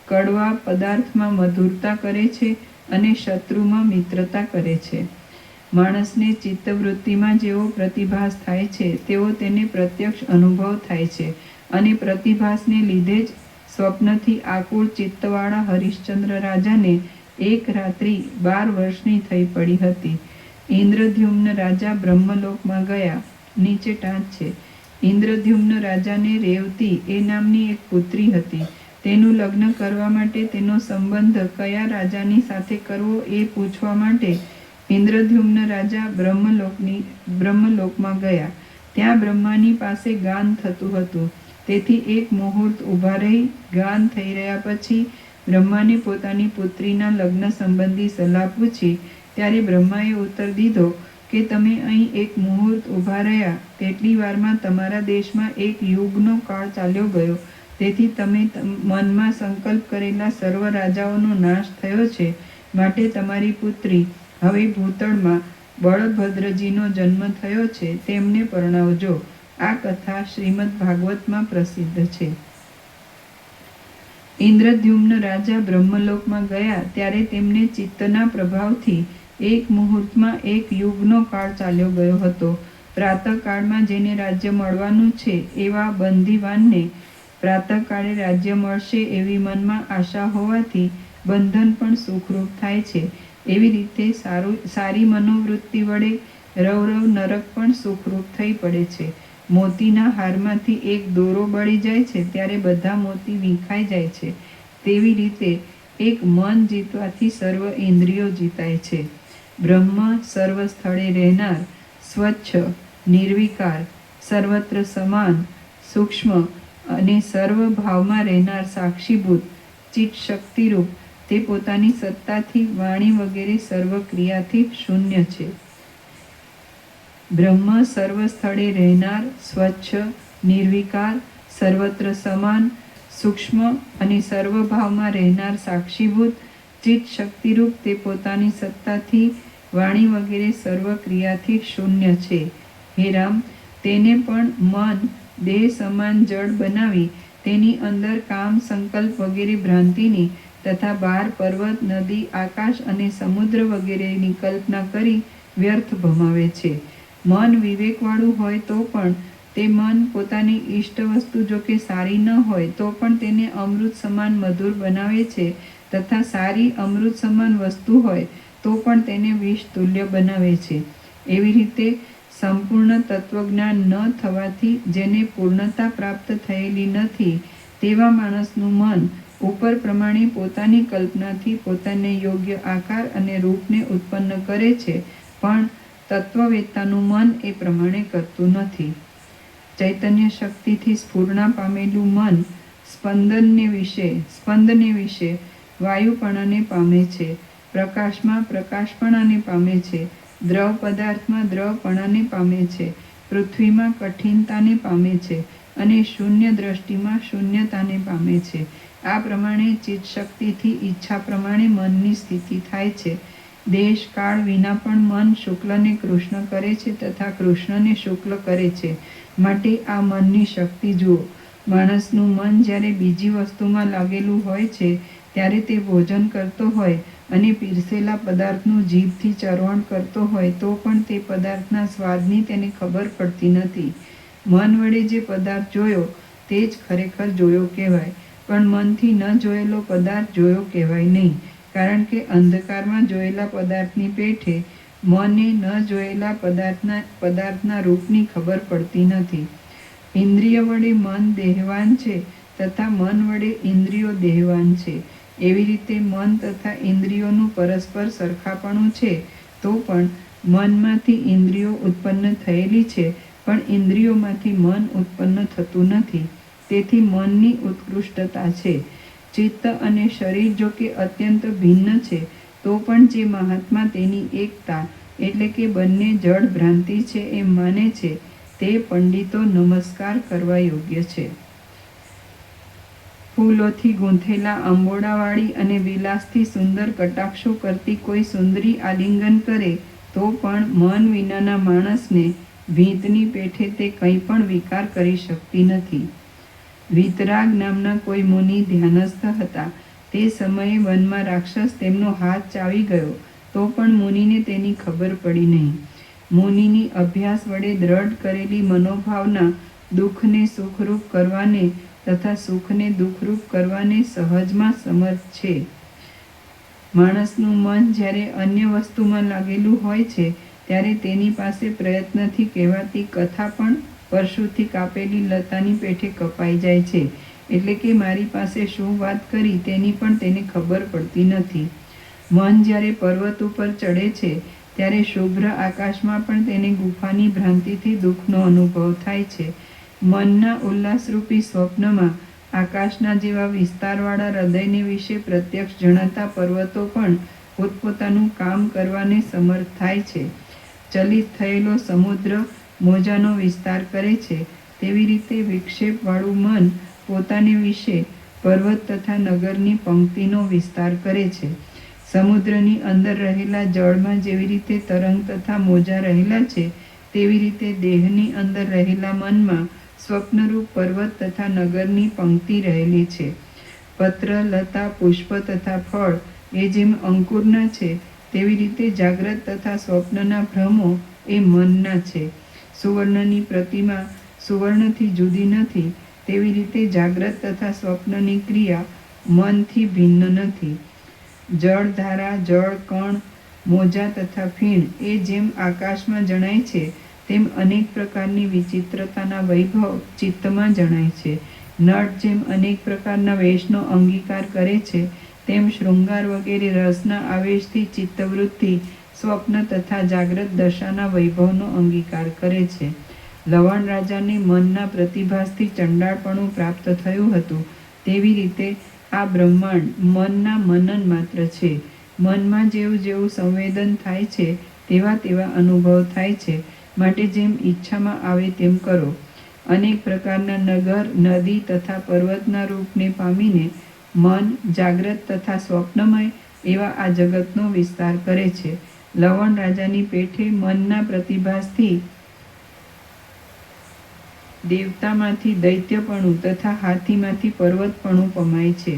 Speaker 3: કડવા પદાર્થમાં મધુરતા કરે છે અને શત્રુમાં મિત્રતા કરે છે. માણસને ચિત્તવૃત્તિમાં જેવો પ્રતિભાસ થાય છે તેવો તેને પ્રત્યક્ષ અનુભવ થાય છે. અને પ્રતિભાસને લીધે જ સ્વપ્નથી આકુળ ચિત્તવાળા હરિશ્ચંદ્ર રાજાને એક રાત્રિ 12 વર્ષની થઈ પડી હતી. ઇન્દ્રદ્યુમ્ન રાજા બ્રહ્મલોકમાં ગયા. નીચે ટાંચ છે. ઇન્દ્રદ્યુમ્ન રાજાને રેવતી એ નામની એક પુત્રી હતી. તેનું લગ્ન કરવા માટે તેનો સંબંધ કયા રાજાની સાથે કરવો એ પૂછવા માટે ઇન્દ્રદ્યુમ્ન રાજા બ્રહ્મલોકમાં ગયા. ત્યાં બ્રહ્માની પાસે ગાન થતું હતું. તેથી એક મુહૂર્ત ઊભા રહી ગાન થઈ રહ્યા પછી બ્રહ્માને પોતાની પુત્રીના લગ્ન સંબંધી સલાહ પૂછી. ત્યારે બ્રહ્માએ ઉત્તર દીધો કે તમે અહીં એક મુહૂર્ત ઊભા રહ્યા તેટલી વારમાં તમારા દેશમાં એક યુગનો કાળ ચાલ્યો ગયો. તેથી તમે મનમાં સંકલ્પ કરેલા સર્વ રાજાઓનો નાશ થયો છે. માટે તમારી પુત્રી હવે ભૂતળમાં બળભદ્રજીનો જન્મ થયો છે તેમને પરણાવજો. આ કથા શ્રીમદ ભાગવતમાં પ્રસિદ્ધ છે. ઇન્દ્રદ્યુમ્ન રાજા બ્રહ્મલોકમાં ગયા ત્યારે તેમને ચિત્તના પ્રભાવથી એક મુહૂર્તમાં એક યુગનો કાળ ચાલ્યો ગયો હતો. પ્રાતઃકાળમાં જેને રાજ્ય મળવાનું છે એવા બંધીવાનને પ્રાતઃકાળે રાજ્ય મળશે એવી મનમાં આશા હોવાથી બંધન પણ સુખરૂપ થાય છે. એવી રીતે સારી મનોવૃત્તિ વડે રવરવ નરક પણ સુખરૂપ થઈ પડે છે. મોતીના હારમાંથી એક દોરો બળી જાય છે ત્યારે બધા મોતી વિખાઈ જાય છે. તેવી રીતે એક મન જીતવાથી સર્વ ઇન્દ્રિયો જીતાય છે. બ્રહ્મ સર્વ સ્થળે રહેનાર, સ્વચ્છ, નિર્વિકાર, સર્વત્ર સમાન, સૂક્ષ્મ અને સર્વ ભાવમાં રહેનાર સાક્ષીભૂત ચિત્ત શક્તિરૂપ તે પોતાની સત્તાથી વાણી વગેરે સર્વ ક્રિયાથી શૂન્ય છે. બ્રહ્મ સર્વ સ્થળે રહેનાર, સ્વચ્છ, નિર્વિકાર, સર્વત્ર સમાન, સૂક્ષ્મ અને સર્વ ભાવમાં રહેનાર સાક્ષીભૂત ચિત્ત શક્તિરૂપ તે પોતાની સત્તાથી વાણી વગેરે સર્વ ક્રિયાથી શૂન્ય છે. હે રામ, તેને પણ મન દેહ સમાન જળ બનાવી તેની અંદર કામ સંકલ્પ વગેરે ભ્રાંતિની તથા બાર પર્વત, નદી, આકાશ અને સમુદ્ર વગેરેની કલ્પના કરી વ્યર્થ ભમાવે છે. મન વિવેકવાળું હોય તો પણ તે મન પોતાની ઈષ્ટ વસ્તુ જો કે સારી ન હોય તો પણ તેને અમૃત સમાન મધુર બનાવે છે તથા સારી અમૃત સમાન વસ્તુ હોય તો પણ તેને વિષ તુલ્ય બનાવે છે. એવી રીતે સંપૂર્ણ તત્વજ્ઞાન ન થવાથી જેને પૂર્ણતા પ્રાપ્ત થયેલી નથી તેવા માણસનું મન ઉપર પ્રમાણે પોતાની કલ્પનાથી પોતાને યોગ્ય આકાર અને રૂપને ઉત્પન્ન કરે છે, પણ તત્વવેત્તાનું મન એ પ્રમાણે કરતું નથી. ચૈતન્ય શક્તિથી સ્ફૂર્ણા પામેલું મન સ્પંદને વિશે વાયુપણાને પામે છે, પ્રકાશમાં પ્રકાશપણાને પામે છે, દ્રવ પદાર્થમાં દ્રવપણાને પામે છે, પૃથ્વીમાં કઠિનતાને પામે છે અને શૂન્ય દ્રષ્ટિમાં શૂન્યતાને પામે છે. આ પ્રમાણે ચિત્ત શક્તિથી ઈચ્છા પ્રમાણે મનની સ્થિતિ થાય છે. દેશ કાળ વિના પણ મન શુક્લને કૃષ્ણ કરે છે તથા કૃષ્ણને શુક્લ કરે છે. માટે આ મનની શક્તિ જુઓ. માણસનું મન જ્યારે બીજી વસ્તુમાં લાગેલું હોય છે ત્યારે તે ભોજન કરતો હોય અને પીરસેલા પદાર્થનું જીભથી ચરવણ કરતો હોય તો પણ તે પદાર્થના સ્વાદની તેને ખબર પડતી નથી. મન વડે જે પદાર્થ જોયો તે જ ખરેખર જોયો કહેવાય, પણ મનથી ન જોયેલો પદાર્થ જોયો કહેવાય નહીં. કારણ કે અંધકારમાં જોયેલા પદાર્થની પેઠે મને ન જોયેલા પદાર્થના રૂપની ખબર પડતી નથી. ઇન્દ્રિય વડે મન દેહવાન છે તથા મન વડે ઇન્દ્રિયો દેહવાન છે. એવી રીતે મન તથા ઇન્દ્રિયોનું પરસ્પર સરખાપણું છે તો પણ મનમાંથી ઇન્દ્રિયો ઉત્પન્ન થયેલી છે, પણ ઇન્દ્રિયોમાંથી મન ઉત્પન્ન થતું નથી. તેથી મનની ઉત્કૃષ્ટતા છે. ચિત્ત અને શરીર જો કે અત્યંત ભિન્ન છે તો પણ જે મહાત્મા તેની એકતા એટલે કે બંને જડ ભ્રાંતિ છે એમ માને છે તે પંડિતો નમસ્કાર કરવા યોગ્ય છે. ફૂલોથી ગૂંથેલા આંબોડાવાળી અને વિલાસથી સુંદર કટાક્ષો કરતી કોઈ સુંદરી આલિંગન કરે તો પણ મન વિનાના માણસને ભીતની પેઠે તે કંઈ પણ વિકાર કરી શકતી નથી. વીતરાગ નામના કોઈ મુનિ ધ્યાનસ્થ હતા. તે સમયે વનમાં રાક્ષસ તેમનો હાથ ચાવી ગયો તો પણ મુનિને તેની ખબર પડી નહીં. મુનિની અભ્યાસ વડે દ્રઢ કરેલી મનોભાવના દુઃખને સુખરૂપ કરવાને તથા સુખને દુઃખરૂપ કરવાને સહજમાં સમર્થ છે. માણસનું મન જ્યારે અન્ય વસ્તુમાં લાગેલું હોય છે ત્યારે તેની પાસે પ્રયત્નથી કહેવાતી કથા પણ પરશુથી કાપેલી લતાની પેઠે કપાઈ જાય છે. એટલે કે મારી પાસે શું વાત કરી તેની પણ તેને ખબર પડતી નથી. મન જ્યારે પર્વત ઉપર ચડે છે ત્યારે શુભ્ર આકાશમાં પણ તેને ગુફાની ભ્રાંતિથી દુઃખનો અનુભવ થાય છે. મનના ઉલ્લાસરૂપી સ્વપ્નમાં આકાશના જેવા વિસ્તારવાળા હૃદયને વિશે પ્રત્યક્ષ જણાતા પર્વતો પણ પોતપોતાનું કામ કરવાને સમર્થ થાય છે. ચલિત થયેલો સમુદ્ર મોજાનો વિસ્તાર કરે છે, તેવી રીતે વિક્ષેપવાળું મન પોતાને વિશે પર્વત તથા નગરની પંક્તિનો વિસ્તાર કરે છે. સમુદ્રની અંદર રહેલા જળમાં જેવી રીતે તરંગ તથા મોજા રહેલા છે, તેવી રીતે દેહની અંદર રહેલા મનમાં સ્વપ્નરૂપ પર્વત તથા નગરની પંક્તિ રહેલી છે. પત્ર, લતા, પુષ્પ તથા ફળ એ જેમ અંકુરના છે, તેવી રીતે જાગ્રત તથા સ્વપ્નના ભ્રમો એ મનના છે. સુવર્ણની પ્રતિમા સુવર્ણથી જુદી નથી, તેવી રીતે જાગ્રત તથા સ્વપ્નની ક્રિયા મનથી ભિન્ન નથી. જળધારા, જળ કણ, મોજા તથા ફીણ એ જેમ આકાશમાં જણાય છે, તેમ અનેક પ્રકારની વિચિત્રતાના વૈભવ ચિત્તમાં જણાય છે. નટ જેમ અનેક પ્રકારના વેશનો અંગીકાર કરે છે, તેમ શૃંગાર વગેરે રસના આવેશથી ચિત્તવૃત્તિ સ્વપ્ન તથા જાગ્રત દશાના વૈભવનો અંગીકાર કરે છે. લવણ રાજાને મનના પ્રતિભાસથી ચંડાળપણું પ્રાપ્ત થયું હતું, તેવી રીતે આ બ્રહ્માંડ મનના મનન માત્ર છે. મનમાં જેવું જેવું સંવેદન થાય છે, તેવા તેવા અનુભવ થાય છે. માટે જેમ ઈચ્છામાં આવે તેમ કરો. અનેક પ્રકારના નગર, નદી તથા પર્વતના રૂપને પામીને મન જાગ્રત તથા સ્વપ્નમય એવા આ જગતનો વિસ્તાર કરે છે. લવણ રાજાની પેઠે મનના પ્રતિભાસથી દેવતામાંથી દૈત્યપણું તથા હાથીમાંથી પર્વતપણું પમાય છે.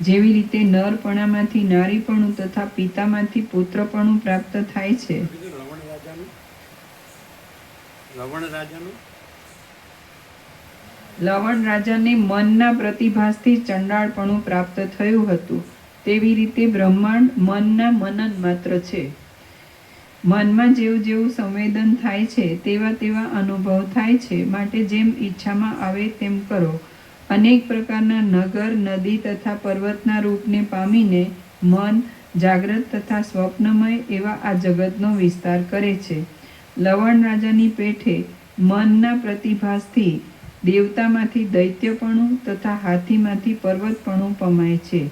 Speaker 3: જેવી રીતે નરપણામાંથી નારીપણું તથા પિતામાંથી પુત્રપણું પ્રાપ્ત થાય છે. લવણ રાજાને મનના પ્રતિભાસથી ચંડાળપણું પ્રાપ્ત થયું હતું, તેવી રીતે બ્રહ્માંડ મનના મનન માત્ર છે. મનમાં જેવું જેવું સંવેદન થાય છે, તેવા તેવા અનુભવ થાય છે. માટે જેમ ઈચ્છામાં આવે તેમ કરો. અનેક પ્રકારના નગર, નદી તથા પર્વતના રૂપને પામીને મન જાગ્રત તથા સ્વપ્નમય એવા આ જગતનો વિસ્તાર કરે છે. લવણ રાજાની પેઠે મનના પ્રતિભાસથી દેવતામાંથી દૈત્યપણું તથા હાથીમાંથી પર્વતપણું પમાય છે.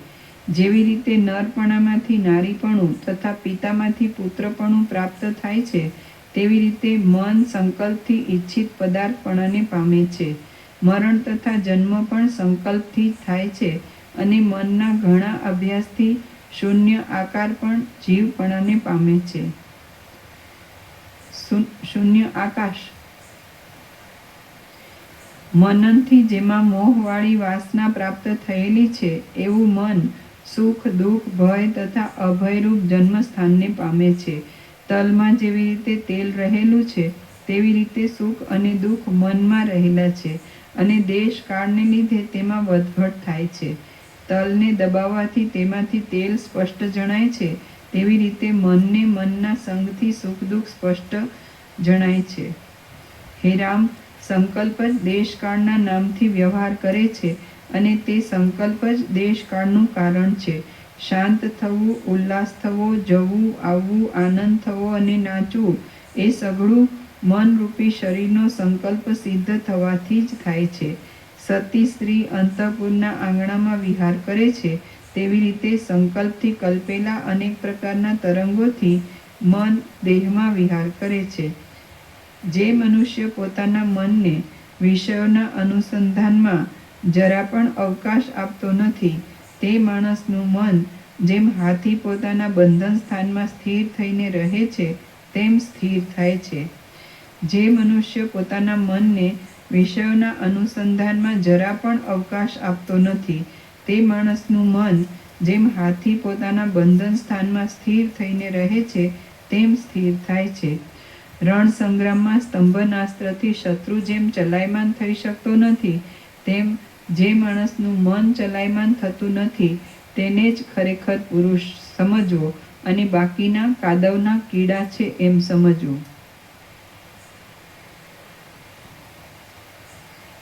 Speaker 3: જેવી રીતે નરપણામાંથી નારીપણું તથા પિતામાંથી પુત્રપણું પ્રાપ્ત થાય છે, તેવી રીતે મન સંકલ્પથી ઈચ્છિત પદાર્થપણાને પામે છે. મરણ તથા જન્મ પણ સંકલ્પથી થાય છે, અને મનના ઘણા અભ્યાસથી શૂન્ય આકાર પણ જીવપણાને પામે છે. શૂન્ય આકાશ મનનથી જેમાં મોહવાળી વાસના પ્રાપ્ત થયેલી છે, એવું મન સુખ, દુઃખ, ભય તથા અભયરૂપ જન્મસ્થાનને પામે છે. તલમાં જેવી રીતે તેલ રહેલું છે, તેવી રીતે સુખ અને દુઃખ મનમાં રહેલા છે, અને દેશ કાળને લીધે તેમાં વધઘટ થાય છે. તલને દબાવવાથી તેમાંથી તેલ સ્પષ્ટ જણાય છે, તેવી રીતે મનને મનના સંગથી સુખ દુઃખ સ્પષ્ટ જણાય છે. હે રામ, સંકલ્પ જ દેશકાળના નામથી વ્યવહાર કરે છે, અને તે સંકલ્પ જ દેશકાળનું કારણ છે. શાંત થવું, ઉલ્લાસ થવો, જવું, આવવું, આનંદ થવો અને નાચવું એ સઘળું મનરૂપી શરીરનો સંકલ્પ સિદ્ધ થવાથી જ થાય છે. સતી સ્ત્રી અંતઃપુરના આંગણામાં વિહાર કરે છે, તેવી રીતે સંકલ્પથી કલ્પેલા અનેક પ્રકારના તરંગોથી મન દેહમાં વિહાર કરે છે. જે મનુષ્ય પોતાના મનને વિષયોના અનુસંધાનમાં જરા પણ અવકાશ આપતો નથી, તે માણસનું મન જેમ હાથી પોતાના બંધન સ્થાનમાં સ્થિર થઈને રહે છે, તેમ સ્થિર થાય છે. જે મનુષ્ય પોતાના મનને વિષયોના અનુસંધાનમાં જરા પણ અવકાશ આપતો નથી, તે માણસનું મન જેમ હાથી પોતાના બંધન સ્થાનમાં સ્થિર થઈને રહે છે, તેમ સ્થિર થાય છે. રણ સંગ્રામમાં સ્તંભનાસ્ત્રથી શત્રુ જેમ ચલાયમાન થઈ શકતો નથી, તેમ જે માણસનું મન ચલાયમાન થતું નથી, તેને જ ખરેખર પુરુષ સમજવો, અને બાકીના કાદવના કીડા છે એમ સમજવું.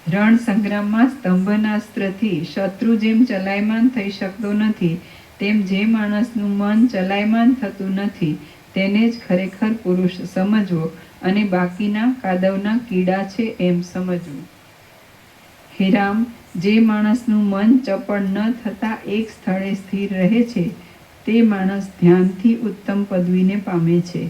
Speaker 3: રણ સંગ્રામમાં સ્તંભનાસ્ત્રથી શત્રુ જેમ ચલાયમાન થઈ શકતો નથી, તેમ જે માણસનું મન ચલાયમાન થતું નથી તેને જ ખરેખર પુરુષ સમજવો અને બાકીના કાદવના કીડા છે એમ સમજવું. હે રામ, જે માણસનું મન ચપળ ન થતાં એક સ્થળે સ્થિર રહે છે તે માણસ ધ્યાનથી ઉત્તમ પદવીને પામે છે.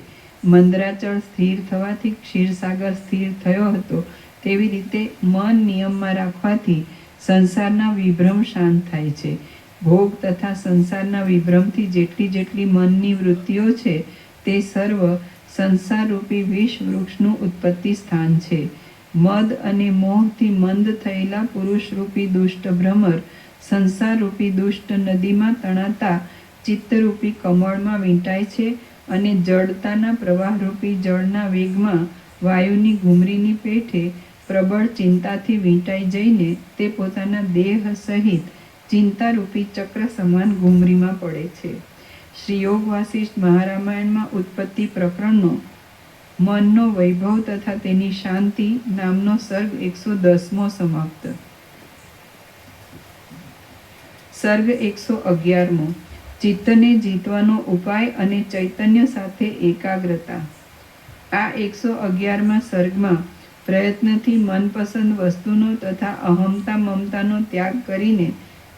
Speaker 3: મંદરાચળ સ્થિર થવાથી ક્ષીરસાગર સ્થિર થયો હતો તેવી રીતે મન નિયમમાં રાખવાથી સંસારના વિભ્રમ શાંત થાય છે. ભોગ તથા સંસારના વિભ્રમથી જેટલી મનની વૃત્તિઓ છે તે સર્વ સંસારરૂપી વિષ વૃક્ષનું ઉત્પત્તિ સ્થાન છે. મદ અને મોહથી મંદ થયેલા પુરુષરૂપી દુષ્ટ ભ્રમર સંસારરૂપી દુષ્ટ નદીમાં તણાતા ચિત્તરૂપી કમળમાં વીંટાય છે અને જડતાના પ્રવાહરૂપી જળના વેગમાં વાયુની ઘૂમરીની પેઠે પ્રબળ ચિંતાથી વીંટાઈ જઈને તે પોતાના દેહ સહિત ચિંતારૂપી ચક્ર સમાન ઘૂમરીમાં પડે છે. શ્રી યોગ વાસિષ્ઠ મહારામાયણમાં ઉત્પત્તિ પ્રકરણનો મનનો વૈભવ તથા તેની શાંતિ નામનો સર્ગ 110મો સમાપ્ત. સર્ગ 111મો. ચિત્તને જીતવાનો ઉપાય અને ચૈતન્ય સાથે એકાગ્રતા. આ 111મા સર્ગમાં પ્રયત્નથી મનપસંદ વસ્તુનો તથા અહમતા મમતાનો ત્યાગ કરીને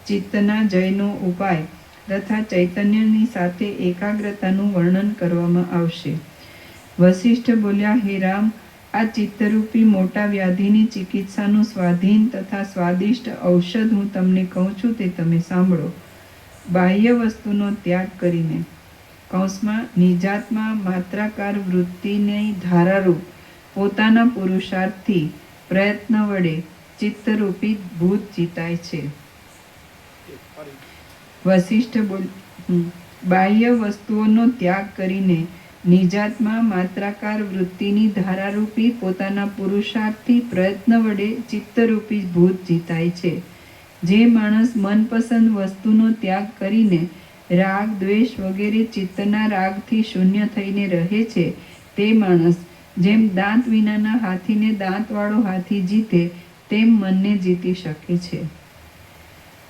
Speaker 3: ચિત્તના જયનો ઉપાય તથા ચૈતન્યની સાથે એકાગ્રતાનું વર્ણન કરવામાં આવશે. વશિષ્ઠ બોલ્યા, હે રામ, આ ચિત્તરૂપી મોટા વ્યાધિની ચિકિત્સાનું સ્વાધીન તથા સ્વાદિષ્ટ ઔષધ હું તમને કહું છું તે તમે સાંભળો. બાહ્ય વસ્તુનો ત્યાગ કરીને કૌંસમાં નિજાત્મા માત્રાકાર વૃત્તિની ધારારૂપ પોતાના પુરુષાર્થથી પ્રયત્ન વડે ચિત્તરૂપી ભૂત જીતાય છે. વશિષ્ઠ બાહ્ય વસ્તુઓનો ત્યાગ કરીને નિજાત્મા માત્રાકાર વૃત્તિની ધારારૂપી પોતાના પુરુષાર્થથી પ્રયત્ન વડે ચિત્તરૂપી ભૂત જીતાય છે. જે માણસ મનપસંદ વસ્તુનો ત્યાગ કરીને રાગ દ્વેષ વગેરે ચિત્તના રાગથી શૂન્ય થઈને રહે છે તે માણસ જેમ દાંત વિનાના હાથીને દાંતવાળો હાથી જીતે તેમ મનને જીતી શકે છે.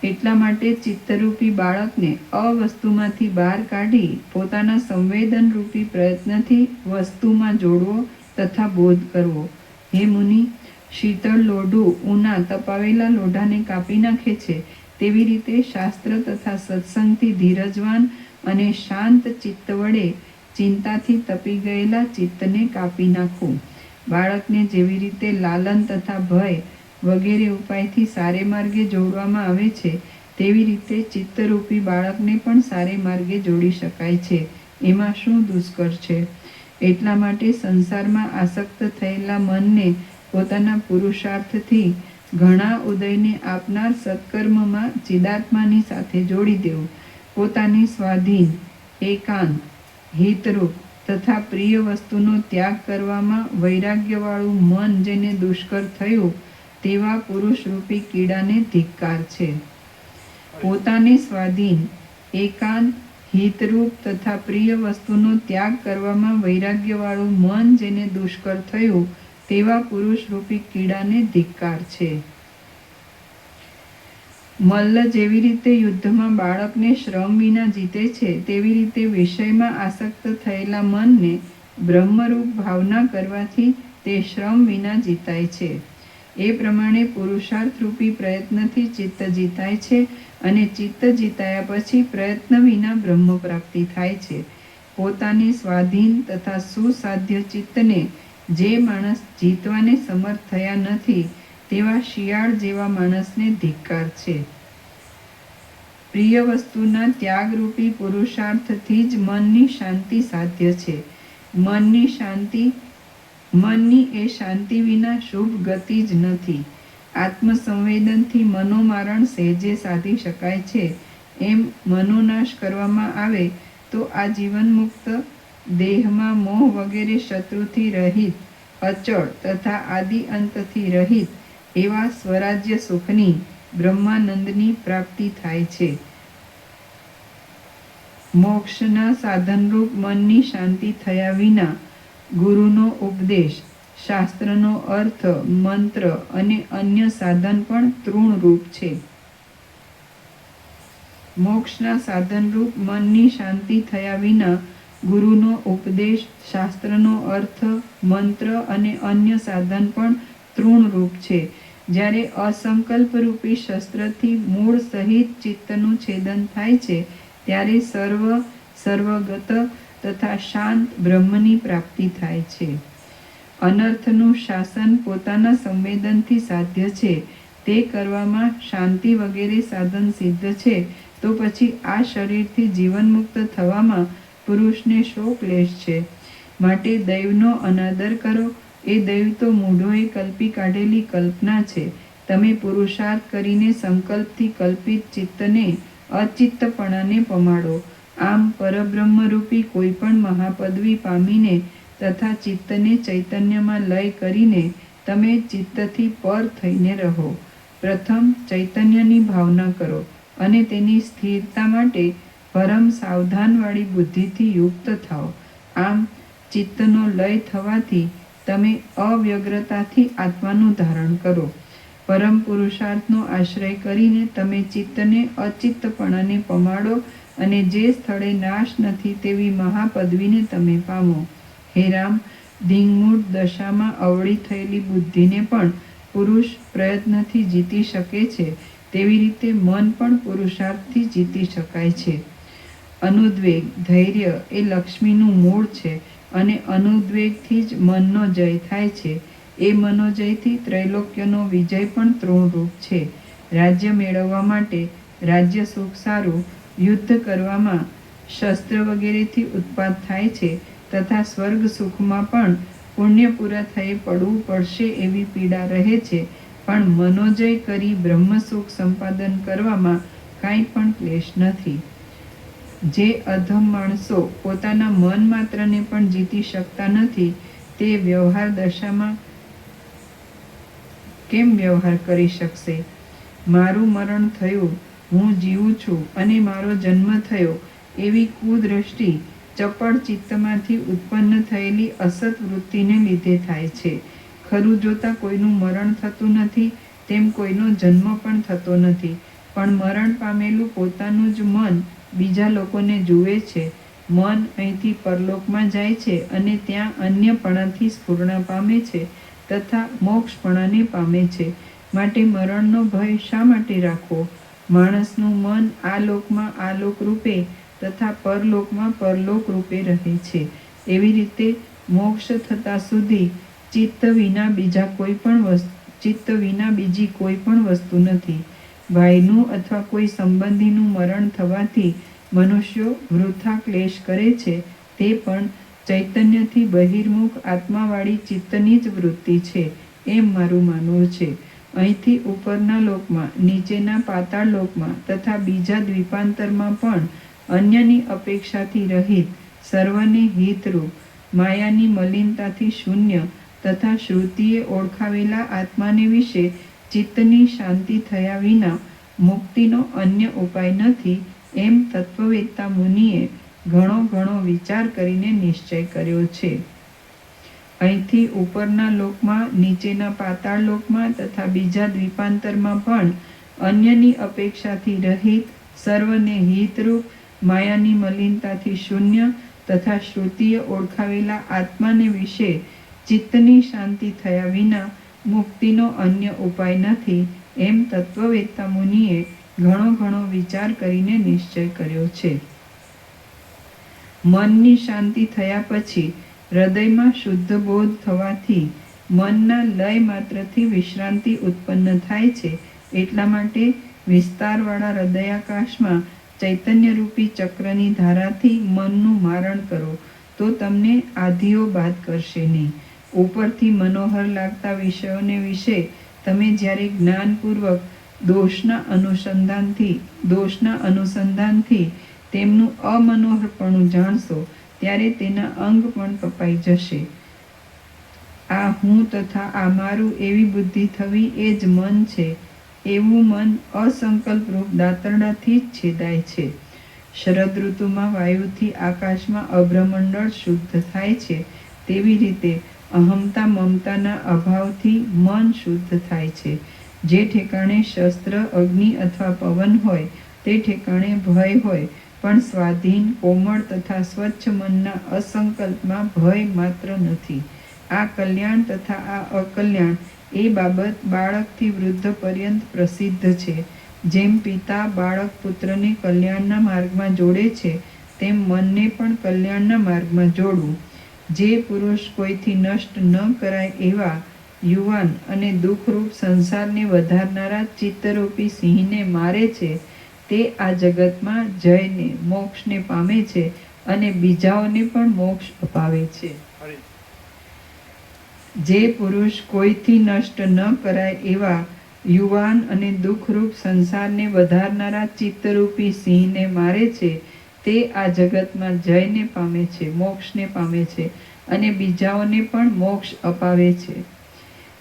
Speaker 3: એટલા માટે ચિત્તરૂપી બાળકને અવસ્તુમાંથી બહાર કાઢી પોતાના સંવેદનરૂપી પ્રયત્નથી વસ્તુમાં જોડવો તથા બોધ કરવો. હે મુનિ, શીતળ લોઢું ઉના તપાવેલા લોઢાને કાપી નાખે છે તેવી રીતે શાસ્ત્ર તથા સત્સંગથી ધીરજવાન અને શાંત ચિત્ત વડે ચિંતાથી તપી ગયેલા ચિત્તને કાપી નાખવું. બાળકને જેવી રીતે લાલન તથા ભય વગેરે ઉપાયથી સારે માર્ગે જોડવામાં આવે છે તેવી રીતે ચિત્તરૂપી બાળકને પણ સારે માર્ગે જોડી શકાય છે. એમાં શું દુષ્કર છે? એટલા માટે સંસારમાં આસક્ત થયેલા મનને પોતાના પુરુષાર્થથી ઘણા ઉદયને આપનાર સત્કર્મમાં ચિદાત્માની સાથે જોડી દેવું. પોતાની સ્વાધીન, એકાંત, હિતરૂપ તથા પ્રિય વસ્તુનો ત્યાગ કરવામાં વૈરાગ્યવાળું મન જેને દુષ્કર થયું તેવા પુરુષરૂપી કીડાને ધિક્કાર છે. પોતાને સ્વાધીન, એકાંત, હિતરૂપ તથા પ્રિય વસ્તુનો ત્યાગ કરવામાં વૈરાગ્યવાળું મન જેને દુષ્કર થયું તેવા પુરુષરૂપી કીડાને ધિક્કાર છે. મલ્લ જેવી રીતે યુદ્ધમાં બાળકને શ્રમ વિના જીતે છે તેવી રીતે વિષયમાં આસક્ત થયેલા મનને બ્રહ્મરૂપ ભાવના કરવાથી તે શ્રમ વિના જીતાય છે. એ પ્રમાણે પુરુષાર્થરૂપી પ્રયત્નથી ચિત્ત જીતાય છે અને ચિત્ત જીતાયા પછી પ્રયત્ન વિના બ્રહ્મ પ્રાપ્તિ થાય છે. પોતાને સ્વાધીન તથા સુસાધ્ય ચિત્તને જે માણસ જીતવાને સમર્થ થયા નથી તેવા શિયાળ જેવા માણસને ધિક્કાર છે. પ્રિય વસ્તુના ત્યાગરૂપી પુરુષાર્થથી જ મનની શાંતિ સાધ્ય છે. મનની એ શાંતિ વિના શુભ ગતિ જ નથી. આત્મસંવેદનથી મનોમારણ સહેજે સાધી શકાય છે. એમ મનોનાશ કરવામાં આવે તો આ જીવન મુક્ત દેહમાં મોહ વગેરે શત્રુથી રહિત, અચળ તથા આદિ અંતથી રહિત એવા સ્વરાજ્ય સુખની બ્રહ્માનંદની પ્રાપ્તિ થાય છે. મોક્ષના સાધનરૂપ મનની શાંતિ થયા વિના ગુરુનો ઉપદેશ, શાસ્ત્રનો અર્થ, મંત્ર અને અન્ય સાધન પણ તૃણરૂપ છે. મોક્ષના સાધનરૂપ મનની શાંતિ થયા વિના ગુરુનો ઉપદેશ, શાસ્ત્રનો અર્થ, મંત્ર અને અન્ય સાધન પણ તૃણરૂપ છે. જ્યારે અસંકલ્પરૂપી શસ્ત્રથી મૂળ સહિત ચિત્તનું છેદન થાય છે ત્યારે સર્વગત તથા શાંત બ્રહ્મની પ્રાપ્તિ થાય છે. અનર્થનું શાસન પોતાના સંવેદનથી સાધ્ય છે. તે કરવામાં શાંતિ વગેરે સાધન સિદ્ધ છે તો પછી આ શરીરથી જીવનમુક્ત થવામાં પુરુષને શો ક્લેશ છે? માટે દૈવનો અનાદર કરો. એ દૈવ તો મૂઢોએ કલ્પી કાઢેલી કલ્પના છે. તમે પુરુષાર્થ કરીને સંકલ્પથી કલ્પિત ચિત્તને અચિત્તપણાને પમાડો. આમ પરબ્રહ્મરૂપી કોઈ પણ મહાપદવી પામીને તથા ચિત્તને ચૈતન્યમાં લય કરીને તમે ચિત્તથી પર થઈને રહો. પ્રથમ ચૈતન્યની ભાવના કરો અને તેની સ્થિરતા માટે પરમ સાવધાનવાળી બુદ્ધિથી યુક્ત થાઓ. આમ ચિત્તનો લય થવાથી તમે અવ્યગ્રતાથી આત્માનું ધારણ કરો. પરમ પુરુષાર્થનો આશ્રય કરીને તમે ચિત્તને અચિત્તપણાને પમાડો અને જે સ્થળે નાશ નથી તેવી મહાપદવીને તમે પામો. હે રામ, ધીંગમૂઢ દશામાં અવળી થયેલી બુદ્ધિને પણ પુરુષ પ્રયત્નથી જીતી શકે છે તેવી રીતે મન પણ પુરુષાર્થથી જીતી શકાય છે. અનુદ્વેગ, ધૈર્ય એ લક્ષ્મીનું મૂળ છે અને અનુદ્વેગથી જ મનનો જય થાય છે. એ મનોજયથી ત્રૈલોક્યનો વિજય પણ તૃણરૂપ છે. રાજ્ય મેળવવા માટે રાજ્ય સુખ સારું, યુદ્ધ કરવામાં શસ્ત્ર વગેરેથી ઉત્પાદ થાય છે તથા સ્વર્ગ સુખમાં પણ પુણ્ય પૂરા થઈ પડવું પડશે એવી પીડા રહે છે. પણ મનોજય કરી બ્રહ્મસુખ સંપાદન કરવામાં કાંઈ પણ ક્લેશ નથી. જે અધમ માણસો પોતાના મન માત્રને પણ જીતી શકતા નથી તે વ્યવહાર દશામાં કેમ વ્યવહાર કરી શકશે? મારું મરણ થયું, હું જીવું છું અને મારો જન્મ થયો એવી કુદ્રષ્ટિ ચપળ ચિત્તમાંથી ઉત્પન્ન થયેલી અસત વૃત્તિને લીધે થાય છે. ખરું જોતા કોઈનું મરણ થતું નથી, તેમ કોઈનો જન્મ પણ થતો નથી. પણ મરણ પામેલું પોતાનું જ મન બીજા લોકોને જુએ છે. મન અહીંથી પરલોકમાં જાય છે અને ત્યાં અન્યપણાથી સ્ફુરણા પામે છે તથા મોક્ષપણાને પામે છે. માટે મરણનો ભય શા માટે રાખવો? માણસનું મન આ લોકમાં આ લોક રૂપે તથા પરલોકમાં પરલોક રૂપે રહે છે. એવી રીતે મોક્ષ થતા સુધી ચિત્ત વિના બીજી કોઈ પણ વસ્તુ નથી. ભાઈનું અથવા કોઈ સંબંધીનું મરણ થવાથી મનુષ્યો વૃથા ક્લેશ કરે છે તે પણ ચૈતન્યથી બહિર્મુખ આત્માવાળી ચિત્તની જ વૃત્તિ છે એમ મારું માનવું છે. અહીંથી ઉપરના લોકમાં, નીચેના પાતાળ લોકમાં તથા બીજા દ્વીપાંતરમાં પણ અન્યની અપેક્ષાથી રહિત, સર્વને હિતરૂપ, માયાની મલિનતાથી શૂન્ય તથા શ્રુતિએ ઓળખાવેલા આત્માને વિશે ચિત્તની શાંતિ થયા વિના મુક્તિનો અન્ય ઉપાય નથી એમ તત્વવેત્તા મુનિએ ઘણો વિચાર કરીને નિશ્ચય કર્યો છે. અહીંથી ઉપરના લોકમાં, નીચેના પાતાળ લોકમાં તથા બીજા દ્વીપાંતરમાં પણ અન્યની અપેક્ષાથી રહિત, સર્વને હિતરૂપ, માયાની મલિનતાથી શૂન્ય તથા શ્રુતિએ ઓળખાવેલા આત્માને વિશે ચિત્તની શાંતિ થયા વિના મુક્તિનો અન્ય ઉપાય નથી એમ તત્વવેત્તા મુનિએ ઘણો વિચાર કરીને નિશ્ચય કર્યો છે. મનની શાંતિ થયા પછી હૃદયમાં શુદ્ધ બોધ થવાથી મનના લય માત્રથી વિશ્રાંતિ ઉત્પન્ન થાય છે. એટલા માટે વિસ્તારવાળા હૃદયાકાશમાં ચૈતન્યરૂપી ચક્રની ધારાથી મનનું મારણ કરો તો તમને આધિઓ બાદ કરશે નહીં. ઉપરથી મનોહર લાગતા વિષયોને વિશે તમે જ્યારે જ્ઞાનપૂર્વક દોષના અનુસંધાનથી તેમનું અમનોહરપણું જાણશો ત્યારે તેના અંગ પણ કપાઈ જશે. આ હું તથા આ મારું એવી બુદ્ધિ થવી એ જ મન છે. એવું મન અસંકલ્પરૂપ દાતરડાથી જ છેદાય છે. શરદ ઋતુમાં વાયુથી આકાશમાં અભ્રમંડળ શુદ્ધ થાય છે તેવી રીતે અહમતા મમતાના અભાવથી મન શુદ્ધ થાય છે. જે ઠેકાણે શસ્ત્ર, અગ્નિ અથવા પવન હોય તે ઠેકાણે ભય હોય, પણ સ્વાધીન, કોમળ તથા સ્વચ્છ મનના અસંકલ્પમાં ભય માત્ર નથી. આ કલ્યાણ તથા આ અકલ્યાણ એ બાબત બાળકથી વૃદ્ધ પર્યંત પ્રસિદ્ધ છે. જેમ પિતા બાળક પુત્રને કલ્યાણના માર્ગમાં જોડે છે, તેમ મનને પણ કલ્યાણના માર્ગમાં જોડવું. જે પુરુષ કોઈથી નષ્ટ ન કરાય એવા યુવાન અને દુઃખરૂપ સંસારને વધારનારા ચિત્તરૂપી સિંહને મારે છે, તે આ જગતમાં જયને, મોક્ષને પામે છે અને બીજાઓને પણ મોક્ષ અપાવે છે. જે પુરુષ કોઈથી નષ્ટ ન કરાય એવા યુવાન અને દુઃખરૂપ સંસારને વધારનારા ચિત્તરૂપી સિંહને મારે છે, તે આ જગતમાં જયને પામે છે, મોક્ષને પામે છે અને બીજાઓને પણ મોક્ષ અપાવે છે.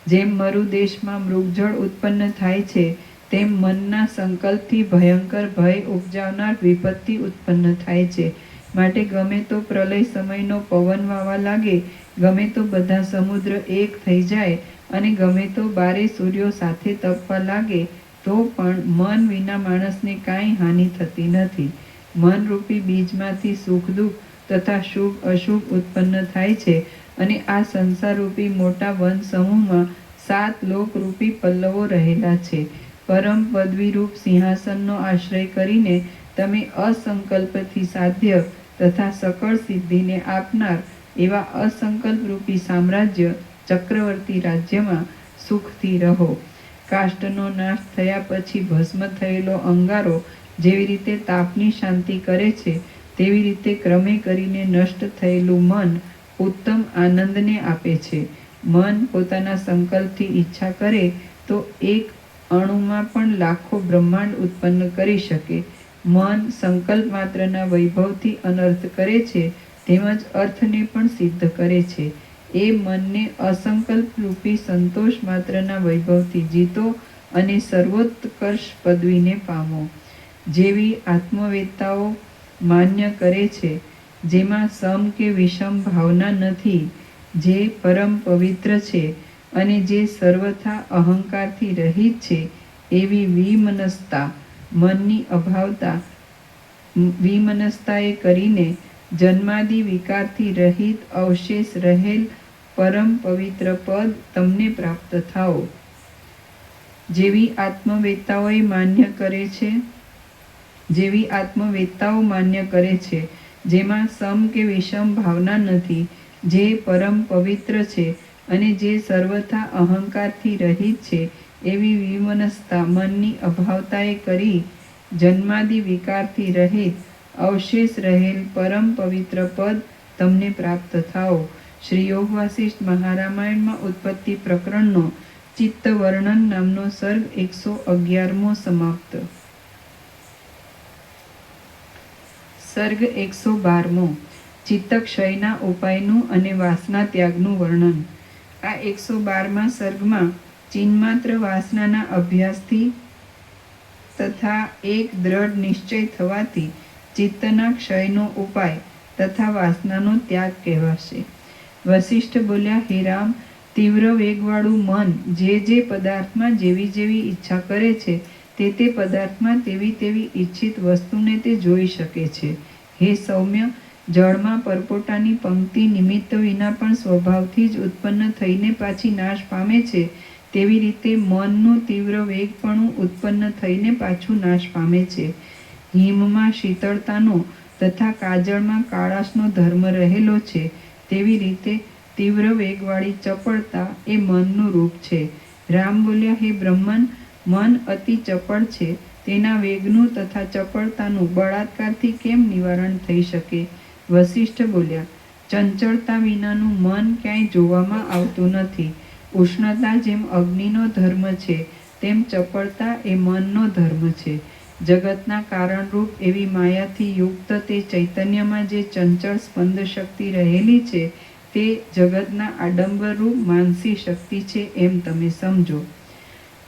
Speaker 3: જેમ મરુદેશમાં મૃગજળ ઉત્પન્ન થાય છે, તેમ મનના સંકલ્પથી ભયંકર ભય ઉપજાવનાર વિપત્તિ ઉત્પન્ન થાય છે. માટે ગમે તો પ્રલય સમયનો પવન વાવા લાગે, ગમે તો બધા સમુદ્ર એક થઈ જાય અને ગમે તો બારે સૂર્યો સાથે તપવા લાગે, તો પણ મન વિના માણસને કાંઈ હાનિ થતી નથી. મનરૂપી બીજમાંથી સુખ દુઃખ તથા શુભ અશુભ ઉત્પન્ન થાય છે અને આ સંસારરૂપી મોટા વન સમૂહમાં 7 લોકરૂપી પલ્લવો રહેલા છે. પરમ પદવીરૂપ સિંહાસનનો આશ્રય કરીને તમે અસંકલ્પથી સાધ્ય તથા સકળ સિદ્ધિને આપનાર એવા અસંકલ્પરૂપી સામ્રાજ્ય ચક્રવર્તી રાજ્યમાં સુખથી રહો. કાષ્ટનો નાશ થયા પછી ભસ્મ થયેલો અંગારો જેવી રીતે તાપની શાંતિ કરે છે, તેવી રીતે ક્રમે કરીને નષ્ટ થયેલું મન ઉત્તમ આનંદને આપે છે. મન પોતાના સંકલ્પથી ઈચ્છા કરે તો એક અણુમાં પણ લાખો બ્રહ્માંડ ઉત્પન્ન કરી શકે. મન સંકલ્પ માત્રના વૈભવથી અનર્થ કરે છે, તેમજ અર્થને પણ સિદ્ધ કરે છે. એ મનને અસંકલ્પરૂપી સંતોષ માત્રના વૈભવથી જીતો અને સર્વોત્કર્ષ પદવીને પામો. જેવી આત્મવેત્તાઓ માન્ય કરે છે, જેમાં સમ કે વિષમ ભાવના નથી, જે પરમ પવિત્ર છે અને જે સર્વથા અહંકારથી રહિત છે, એવી વિમનસ્તા મનની અભાવતા વિમનસ્તાએ કરીને જન્માદિ વિકારથી રહિત અવશેષ રહેલ પરમ પવિત્ર પદ તમને પ્રાપ્ત થાઓ. જેવી આત્મવેત્તાઓ માન્ય કરે છે, જેમાં સમ કે વિષમ ભાવના નથી, જે પરમ પવિત્ર છે અને જે સર્વથા અહંકારથી રહિત છે, એવી વિમનસ્તા મનની અભાવતાએ કરી જન્માદિ વિકારથી રહિત અવશેષ રહેલ પરમ પવિત્ર પદ તમને પ્રાપ્ત થાઓ. શ્રી યોગ વાસિષ્ઠ મહારામાયણમાં ઉત્પત્તિ પ્રકરણનો ચિત્ત વર્ણન નામનો સર્ગ 111મો સમાપ્ત. સર્ગ 112મો ચિત્તક્ષયના ઉપાયનું અને વાસના ત્યાગનું વર્ણન. આ 112મા સર્ગમાં ચિન્માત્ર વાસનાના અભ્યાસથી તથા એક દ્રઢ નિશ્ચય થવાથી ચિત્તના ક્ષયનો ઉપાય તથા વાસનાનો ત્યાગ કહેવાશે. વસિષ્ઠ બોલ્યા, હે રામ, તીવ્ર વેગવાળું મન જે પદાર્થમાં જેવી જેવી ઈચ્છા કરે છે, તે પદાર્થમાં તેવી ઈચ્છિત વસ્તુને તે જોઈ શકે છે. હે સૌમ્ય, જળમાં પરપોટાની પંક્તિ નિમિત્ત વિના પણ સ્વભાવથી જ ઉત્પન્ન થઈને પાછી નાશ પામે છે, તેવી રીતે મનનું તીવ્ર વેગપણું ઉત્પન્ન થઈને પાછું નાશ પામે છે. હિમમાં શીતળતાનો તથા કાજળમાં કાળાશનો ધર્મ રહેલો છે, તેવી રીતે તીવ્ર વેગવાળી ચપળતા એ મનનું રૂપ છે. રામ બોલ્યા, હે બ્રહ્મન, મન અતિ ચપળ છે, તેના વેગનું તથા ચપળતાનું બળાત્કારથી કેમ નિવારણ થઈ શકે? વસિષ્ઠ બોલ્યા, ચંચળતા વિનાનું મન ક્યાંય જોવામાં આવતું નથી. ઉષ્ણતા જેમ અગ્નિનો ધર્મ છે, તેમ ચપળતા એ મનનો ધર્મ છે. જગતના કારણરૂપ એવી માયાથી યુક્ત તે ચૈતન્યમાં જે ચંચળ સ્પંદ શક્તિ રહેલી છે, તે જગતના આડંબરરૂપ માનસી શક્તિ છે એમ તમે સમજો.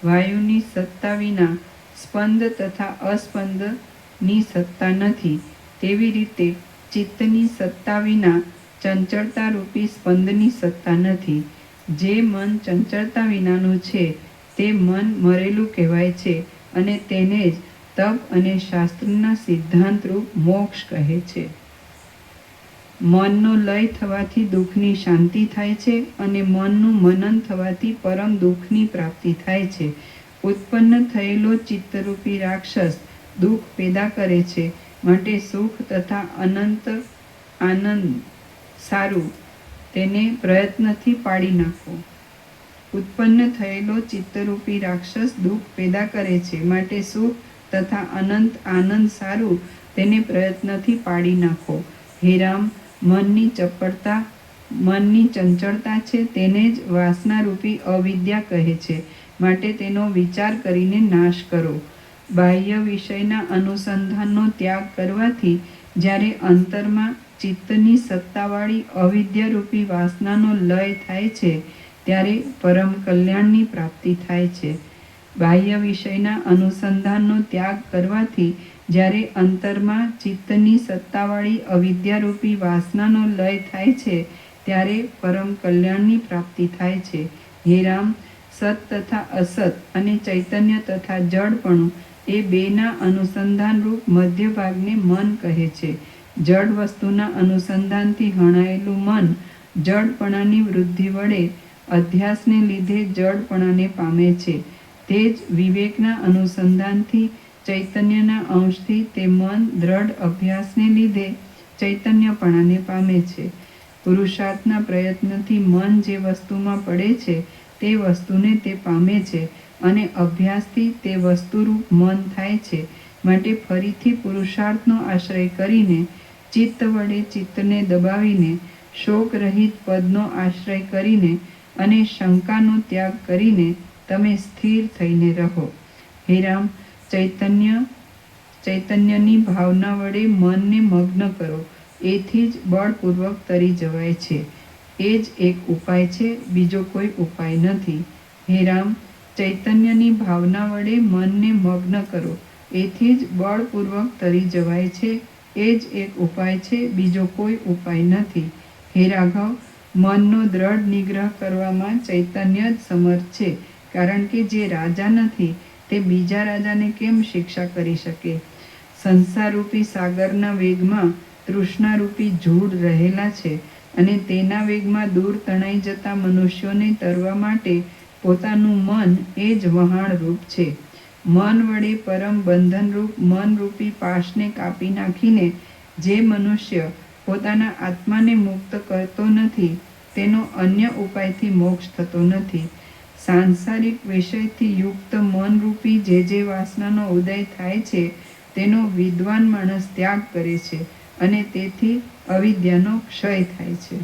Speaker 3: વાયુની સત્તા વિના સ્પંદ તથા અસ્પંદની સત્તા નથી, તેવી રીતે ચિત્તની સત્તા વિના ચંચળતા રૂપી સ્પંદની સત્તા નથી. જે મન ચંચળતા વિનાનું છે, તે મન મરેલું કહેવાય છે અને તેને જ તપ અને શાસ્ત્રના સિદ્ધાંતરૂપ મોક્ષ કહે છે. મનનો લય થવાથી દુઃખની શાંતિ થાય છે અને મનનું મનન થવાથી પરમ દુઃખની પ્રાપ્તિ થાય છે. ઉત્પન્ન થયેલો ચિત્તરૂપી રાક્ષસ દુઃખ પેદા કરે છે, માટે સુખ તથા અનંત આનંદ સારું તેને પ્રયત્નથી પાડી નાખો. ઉત્પન્ન થયેલો ચિત્તરૂપી રાક્ષસ દુઃખ પેદા કરે છે, માટે સુખ તથા અનંત આનંદ સારું તેને પ્રયત્નથી પાડી નાખો. હે રામ, મનની ચપળતા, મનની ચંચળતા છે તેને જ વાસનારૂપી અવિદ્યા કહે છે, માટે તેનો વિચાર કરીને નાશ કરો. બાહ્ય વિષયના અનુસંધાનનો ત્યાગ કરવાથી જ્યારે અંતરમાં ચિત્તની સત્તાવાળી અવિદ્યારૂપી વાસનાનો લય થાય છે ત્યારે પરમ કલ્યાણની પ્રાપ્તિ થાય છે. બાહ્ય વિષયના અનુસંધાનનો ત્યાગ કરવાથી જ્યારે અંતરમાં ચિત્તની સત્તાવાળી અવિદ્યારૂપી વાસનાનો લય થાય છે ત્યારે પરમ કલ્યાણની પ્રાપ્તિ થાય છે. હે રામ, સત તથા અસત અને ચૈતન્ય તથા જડપણું એ બેના અનુસંધાનરૂપ મધ્ય ભાગને મન કહે છે. જડ વસ્તુના અનુસંધાનથી હણાયેલું મન જડપણાની વૃદ્ધિ વડે અધ્યાસને લીધે જડપણાને પામે છે. તે જ વિવેકના અનુસંધાનથી ચૈતન્યના અંશથી તે મન દ્રઢ અભ્યાસને લીધે ચૈતન્યપણાને પામે છે. પુરુષાર્થના પ્રયત્નથી મન જે વસ્તુમાં પડે છે તે વસ્તુને તે પામે છે અને અભ્યાસથી તે વસ્તુરૂપ મન થાય છે. માટે ફરીથી પુરુષાર્થનો આશ્રય કરીને, ચિત્ત વડે ચિત્તને દબાવીને, શોકરહિત પદનો આશ્રય કરીને અને શંકાનો ત્યાગ કરીને તમે સ્થિર થઈને રહો. હે રામ, ચૈતન્યની ભાવના વડે મનને મગ્ન કરો, એથી જ બળપૂર્વક તરી જવાય છે. એ જ એક ઉપાય છે, બીજો કોઈ ઉપાય નથી. હે રામ, ચૈતન્યની ભાવના વડે મનને મગ્ન કરો, એથી જ બળપૂર્વક તરી જવાય છે. એ જ એક ઉપાય છે, બીજો કોઈ ઉપાય નથી. હે રાઘવ, મનનો દ્રઢ નિગ્રહ કરવામાં ચૈતન્ય જ સમર્થ છે, કારણ કે જે રાજા નથી તે બીજા રાજાને કેમ શિક્ષા કરી શકે? સંસારરૂપી સાગરના વેગમાં તૃષ્ણારૂપી જૂડ રહેલા છે અને તેના વેગમાં દૂર તણાઈ જતા મનુષ્યોને તરવા માટે પોતાનું મન એ જ વહાણરૂપ છે. મન વડે પરમ બંધનરૂપ મનરૂપી પાશને કાપી નાખીને જે મનુષ્ય પોતાના આત્માને મુક્ત કરતો નથી તેનો અન્ય ઉપાયથી મોક્ષ થતો નથી. સાંસારિક વિષયથી યુક્ત મનરૂપી જે વાસનાનો ઉદય થાય છે તેનો વિદ્વાન માણસ ત્યાગ કરે છે અને તેથી અવિદ્યાનો ક્ષય થાય છે.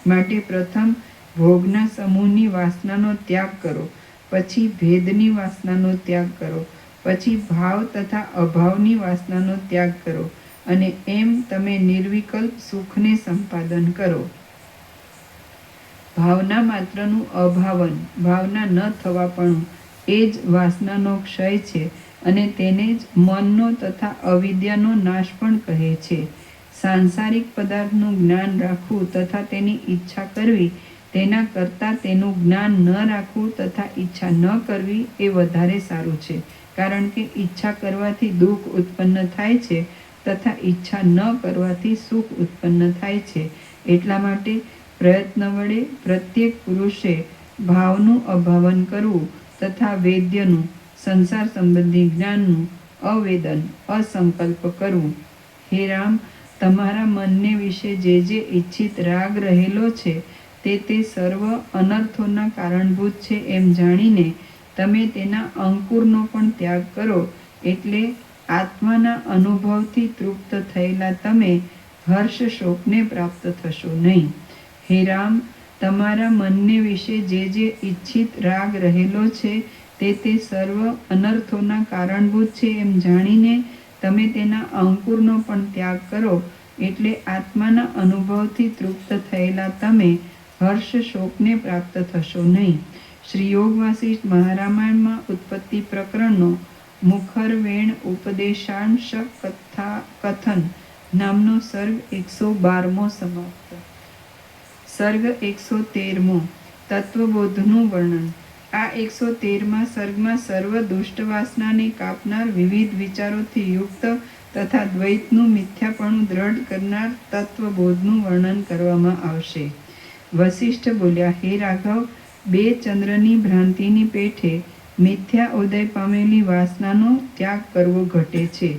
Speaker 3: માટે પ્રથમ ભોગના સમૂહની વાસનાનો ત્યાગ કરો, પછી ભેદની વાસનાનો ત્યાગ કરો, પછી ભાવ તથા અભાવની વાસનાનો ત્યાગ કરો અને એમ તમે નિર્વિકલ્પ સુખને સંપાદન કરો. ભાવના માત્રનું અભાવન, ભાવના ન થવાપણું એ જ વાસનાનો ક્ષય છે અને તેને જ મનનો તથા અવિદ્યાનો નાશ પણ કહે છે. સાંસારિક પદાર્થનું જ્ઞાન રાખવું તથા તેની ઈચ્છા કરવી તેના કરતાં તેનું જ્ઞાન ન રાખવું તથા ઈચ્છા ન કરવી એ વધારે સારું છે, કારણ કે ઈચ્છા કરવાથી દુઃખ ઉત્પન્ન થાય છે તથા ઈચ્છા ન કરવાથી સુખ ઉત્પન્ન થાય છે. એટલા માટે પ્રયત્ન વડે પ્રત્યેક પુરુષે ભાવનું અભાવન કરવું તથા વેદ્યનું, સંસાર સંબંધી જ્ઞાનનું અવેદન, અસંકલ્પ કરવું. હે રામ, તમારા મનને વિશે જે ઈચ્છિત રાગ રહેલો છે તે સર્વ અનર્થોના કારણભૂત છે એમ જાણીને તમે તેના અંકુરનો પણ ત્યાગ કરો, એટલે આત્માના અનુભવથી તૃપ્ત થયેલા તમે હર્ષ શોકને પ્રાપ્ત થશો નહીં. હે રામ, તમારા મનને વિશે જે ઈચ્છિત રાગ રહેલો છે તે સર્વ અનર્થોના કારણભૂત છે એમ જાણીને તમે તેના અંકુરનો પણ ત્યાગ કરો, એટલે આત્માના અનુભવથી તૃપ્ત થયેલા તમે હર્ષ શોકને પ્રાપ્ત થશો નહીં. શ્રી યોગ વાસિષ્ઠ મહારામાયણમાં ઉત્પત્તિ પ્રકરણનો મુખરવેણ ઉપદેશાંશ કથન નામનો સર્ગ 112મો સમાપ્ત. સર્ગ 113મો. તત્વબોધનું વર્ણન. આ 113મા સર્ગમાં સર્વ દુષ્ટ વાસનાને કાપનાર, વિવિધ વિચારોથી યુક્ત તથા દ્વૈતનું મિથ્યાપણું દ્રઢ કરનાર તત્વબોધનું વર્ણન કરવામાં આવશે. વશિષ્ઠ બોલ્યા, હે રાઘવ, બે ચંદ્રની ભ્રાંતિની પેઠે મિથ્યા ઉદય પામેલી વાસનાનો ત્યાગ કરવો ઘટે છે.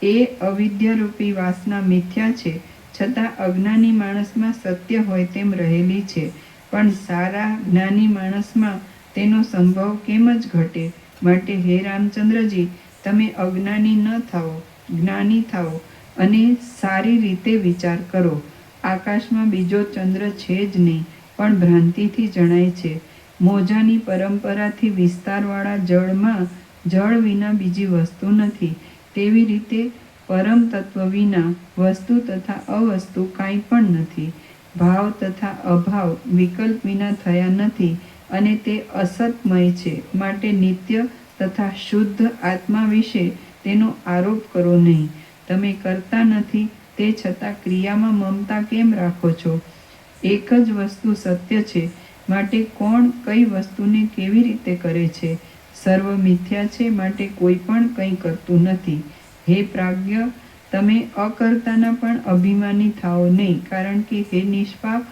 Speaker 3: એ અવિદ્યારૂપી વાસના મિથ્યા છે, છતાં અજ્ઞાની માણસમાં સત્ય હોય તેમ રહેલી છે. પણ સારા જ્ઞાની માણસમાં તેનો સંભવ કેમ જ ઘટે? માટે હે રામચંદ્રજી, તમે અજ્ઞાની ન થાઓ, જ્ઞાની થાઓ અને સારી રીતે વિચાર કરો. આકાશમાં બીજો ચંદ્ર છે જ નહીં, પણ ભ્રાંતિથી જણાય છે. મોજાની પરંપરાથી વિસ્તારવાળા જળમાં જળ વિના બીજી વસ્તુ નથી. તેવી રીતે પરમ તત્વ વિના વસ્તુ તથા અવસ્તુ કાંઈ પણ નથી. ભાવ તથા અભાવ વિકલ્પ વિના થયા નથી અને તે અસતમય છે. માટે નિત્ય તથા શુદ્ધ આત્મા વિશે તેનો આરોપ કરો નહીં. તમે કરતા નથી, તે છતાં ક્રિયામાં મમતા કેમ રાખો છો? એક જ વસ્તુ સત્ય છે, માટે કોણ કઈ વસ્તુને કેવી રીતે કરે છે? સર્વ મિથ્યા છે, માટે કોઈ પણ કંઈ કરતું નથી. હે પ્રાજ્ઞ, તમે અકર્તાના પણ અભિમાની થાઓ નહીં, કારણ કે હે નિષ્પાપ,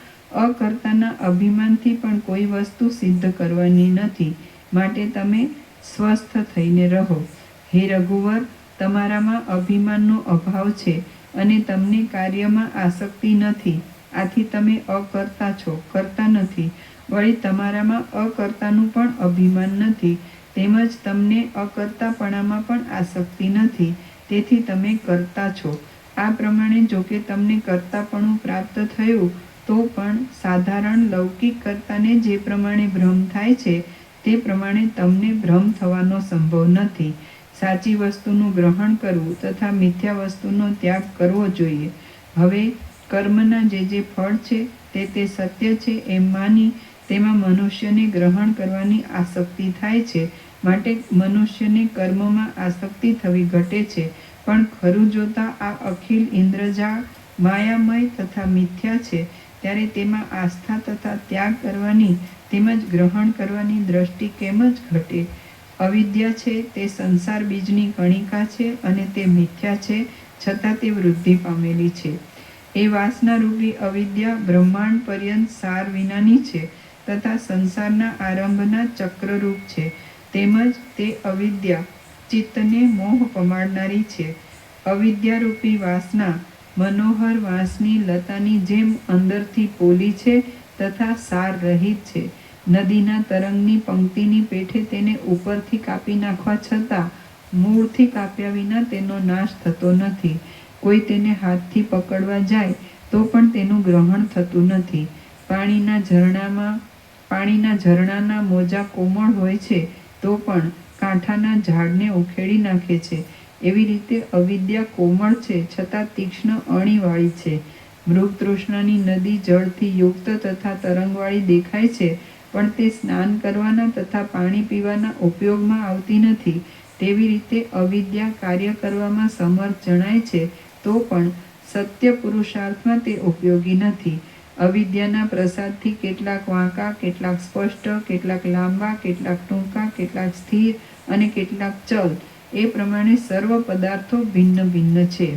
Speaker 3: અકર્તાના અભિમાનથી પણ કોઈ વસ્તુ સિદ્ધ કરવાની નથી. માટે તમે સ્વસ્થ થઈને રહો. હે રઘુવર, તમારામાં અભિમાનનો અભાવ છે અને તમને કાર્યમાં આસક્તિ નથી. આથી તમે અકર્તા છો, કરતા નથી. વળી તમારામાં અકર્તાનું પણ અભિમાન નથી, તેમજ તમને અકર્તાપણામાં પણ આસક્તિ નથી. તેથી તમે કરતા છો. આ પ્રમાણે જોકે તમને કર્તાપણું પ્રાપ્ત થયું, તો પણ સાધારણ લૌકિક કર્તાને જે પ્રમાણે ભ્રમ થાય છે, તે પ્રમાણે તમને ભ્રમ થવાનો સંભવ નથી. સાચી વસ્તુનું ગ્રહણ કરવું તથા મિથ્યા વસ્તુનો ત્યાગ કરવો જોઈએ. હવે કર્મના જે ફળ છે તે સત્ય છે એમ માની તેમાં મનુષ્યને ગ્રહણ કરવાની આસક્તિ થાય છે. માટે મનુષ્યને કર્મમાં આસક્તિ થવી ઘટે છે. પણ ખરું જોતા આ અખિલ ઇન્દ્રજાળ માયામય તથા મિથ્યા છે, ત્યારે તેમાં આસ્થા તથા ત્યાગ કરવાની તેમજ ગ્રહણ કરવાની દ્રષ્ટિ કેમ જ ઘટે? અવિદ્યા છે તે સંસાર બીજની કણિકા છે અને તે મિથ્યા છે, છતાં તે વૃદ્ધિ પામેલી છે. એ વાસનારૂપી અવિદ્યા બ્રહ્માંડ પર્યંત સાર વિનાની છે તથા સંસારના આરંભના ચક્રરૂપ છે. તેમજ તે અવિદ્યા ચિત્તને મોહ પમાડનારી છે. અવિદ્યારૂપી વાસના મનોહર વાંસની લતાની જેમ અંદરથી પોલી છે તથા સાર રહિત છે. નદીના તરંગની પંક્તિની પેઠે તેને ઉપરથી કાપી નાખવા છતાં મૂળથી કાપ્યા વિના તેનો નાશ થતો નથી. કોઈ તેને હાથથી પકડવા જાય તો પણ તેનું ગ્રહણ થતું નથી. પાણીના ઝરણાના મોજા કોમળ હોય છે, તો પણ કાંઠાના ઝાડને ઉખેડી નાખે છે. એવી રીતે અવિદ્યા કોમળ છે, છતાં તીક્ષ્ણ અણીવાળી છે. મૃગતૃષ્ણાની નદી જળથી યુક્ત તથા તરંગવાળી દેખાય છે, પણ તે સ્નાન કરવાના તથા પાણી પીવાના ઉપયોગમાં આવતી નથી. તેવી રીતે અવિદ્યા કાર્ય કરવામાં સમર્થ જણાય છે, તો પણ સત્ય પુરુષાર્થમાં તે ઉપયોગી નથી. અવિદ્યાના પ્રસાદથી કેટલાક વાંકા, કેટલાક સ્પષ્ટ, કેટલાક લાંબા, કેટલાક ટૂંકા, કેટલાક સ્થિર અને કેટલાક ચલ, એ પ્રમાણે સર્વ પદાર્થો ભિન્ન ભિન્ન છે.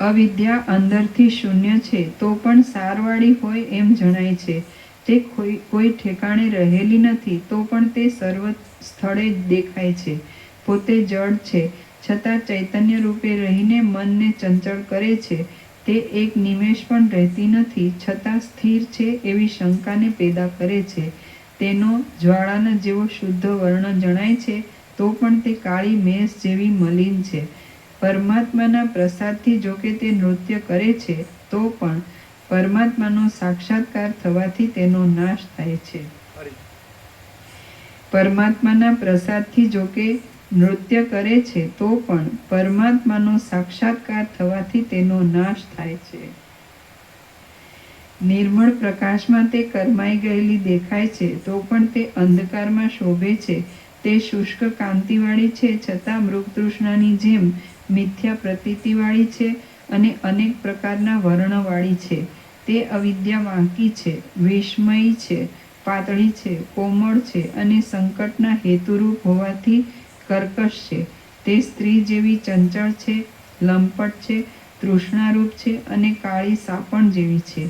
Speaker 3: અવિદ્યા અંદરથી શૂન્ય છે, તો પણ સારવાળી હોય એમ જણાય છે. તે કોઈ ઠેકાણે રહેલી નથી, તો પણ તે સર્વ સ્થળે જ દેખાય છે. પોતે જડ છે, છતાં ચૈતન્ય રૂપે રહીને મનને ચંચળ કરે છે. તે એક નિમેષ પણ રહેતી નથી, છતાં સ્થિર છે એવી શંકાને પેદા કરે છે. તેનો જ્વાળાના જેવો શુદ્ધ વર્ણ જણાય છે, તો પણ તે કાળી મેષ જેવી મલિન છે. પરમાત્માના પ્રસાદથી જોકે તે નૃત્ય કરે છે, તો પણ પરમાત્માનો સાક્ષાત્કાર થવાથી તેનો નાશ થાય છે. પરમાત્માના પ્રસાદથી જોકે નૃત્ય કરે છે, તો પણ પરમાત્માનો સાક્ષાત્કાર થવાથી તેનો નાશ થાય છે. નિર્મળ પ્રકાશમાં તે કરમાઈ ગયેલી દેખાય છે, તો પણ તે અંધકારમાં શોભે છે. તે શુષ્ક કાંતિવાળી છે, છતાં મૃગતૃષ્ણાની જેમ મિથ્યા પ્રતીતિવાળી છે અને અનેક પ્રકારના વર્ણવાળી છે. તે અવિદ્યા વાંકી છે, વિસ્મયી છે, પાતળી છે, કોમળ છે અને સંકટના હેતુરૂપ હોવાથી કર્કશ છે. તે સ્ત્રી જેવી ચંચળ છે, લંપટ છે, તૃષ્ણારૂપ છે અને કાળી સાપણ જેવી છે.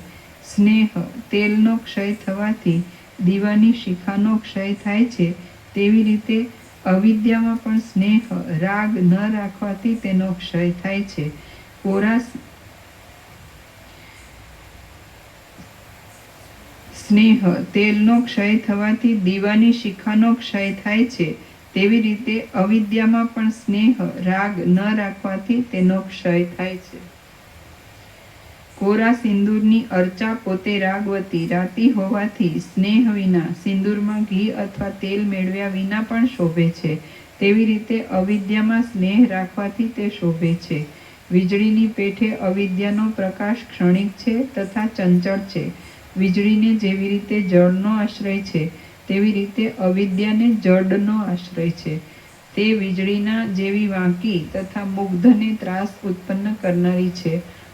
Speaker 3: સ્નેહ તેલનો ક્ષય થવાથી દીવાની શિખાનો ક્ષય થાય છે, તેવી રીતે અવિદ્યામાં પણ સ્નેહ રાગ ન રાખવાથી તેનો ક્ષય થાય છે. સ્નેહ તેલનો ક્ષય થવાથી દીવાની શિખાનો ક્ષય થાય છે, તેવી રીતે અવિદ્યામાં પણ સ્નેહ રાગ ન રાખવાથી તેનો ક્ષય થાય છે. કોરા સિંદૂરની અર્ચા પોતે રાગવતી રાતી હોવાથી સ્નેહ વિના સિંદૂરમાં ઘી અથવા તેલ મેળવ્યા વિના પણ શોભે છે. તેવી રીતે અવિદ્યામાં સ્નેહ રાખવાથી તે શોભે છે. વીજળીની પેઠે અવિદ્યાનો પ્રકાશ ક્ષણિક છે તથા ચંચળ છે. વીજળીને જેવી રીતે જળનો આશ્રય છે, તેવી રીતે અવિદ્યાને જડનો આશ્રય છે. તે વીજળીના જેવી વાંકી તથા મુગ્ધને ત્રાસ ઉત્પન્ન કરનારી છે.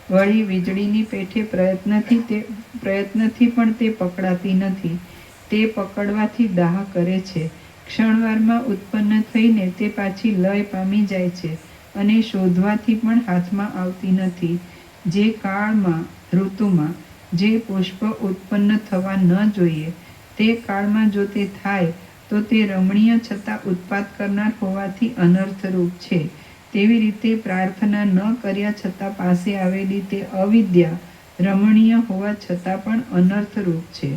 Speaker 3: વળી વીજળીની પેઠે પ્રયત્નથી પણ તે પકડાતી નથી. તે પકડવાથી દાહ કરે છે. ક્ષણવારમાં ઉત્પન્ન થઈને તે પાછી લય પામી જાય છે અને શોધવાથી પણ હાથમાં આવતી નથી. જે કાળમાં ઋતુમાં જે પુષ્પ ઉત્પન્ન થવા ન જોઈએ, તે કાળમાં જો તે થાય તો તે રમણીય છતાં ઉત્પાત કરનાર હોવાથી અનર્થરૂપ છે. તેવી રીતે પ્રાર્થના ન કર્યા છતાં પાસે આવેલી તે અવિદ્યા રમણીય હોવા છતાં પણ અનર્થરૂપ છે.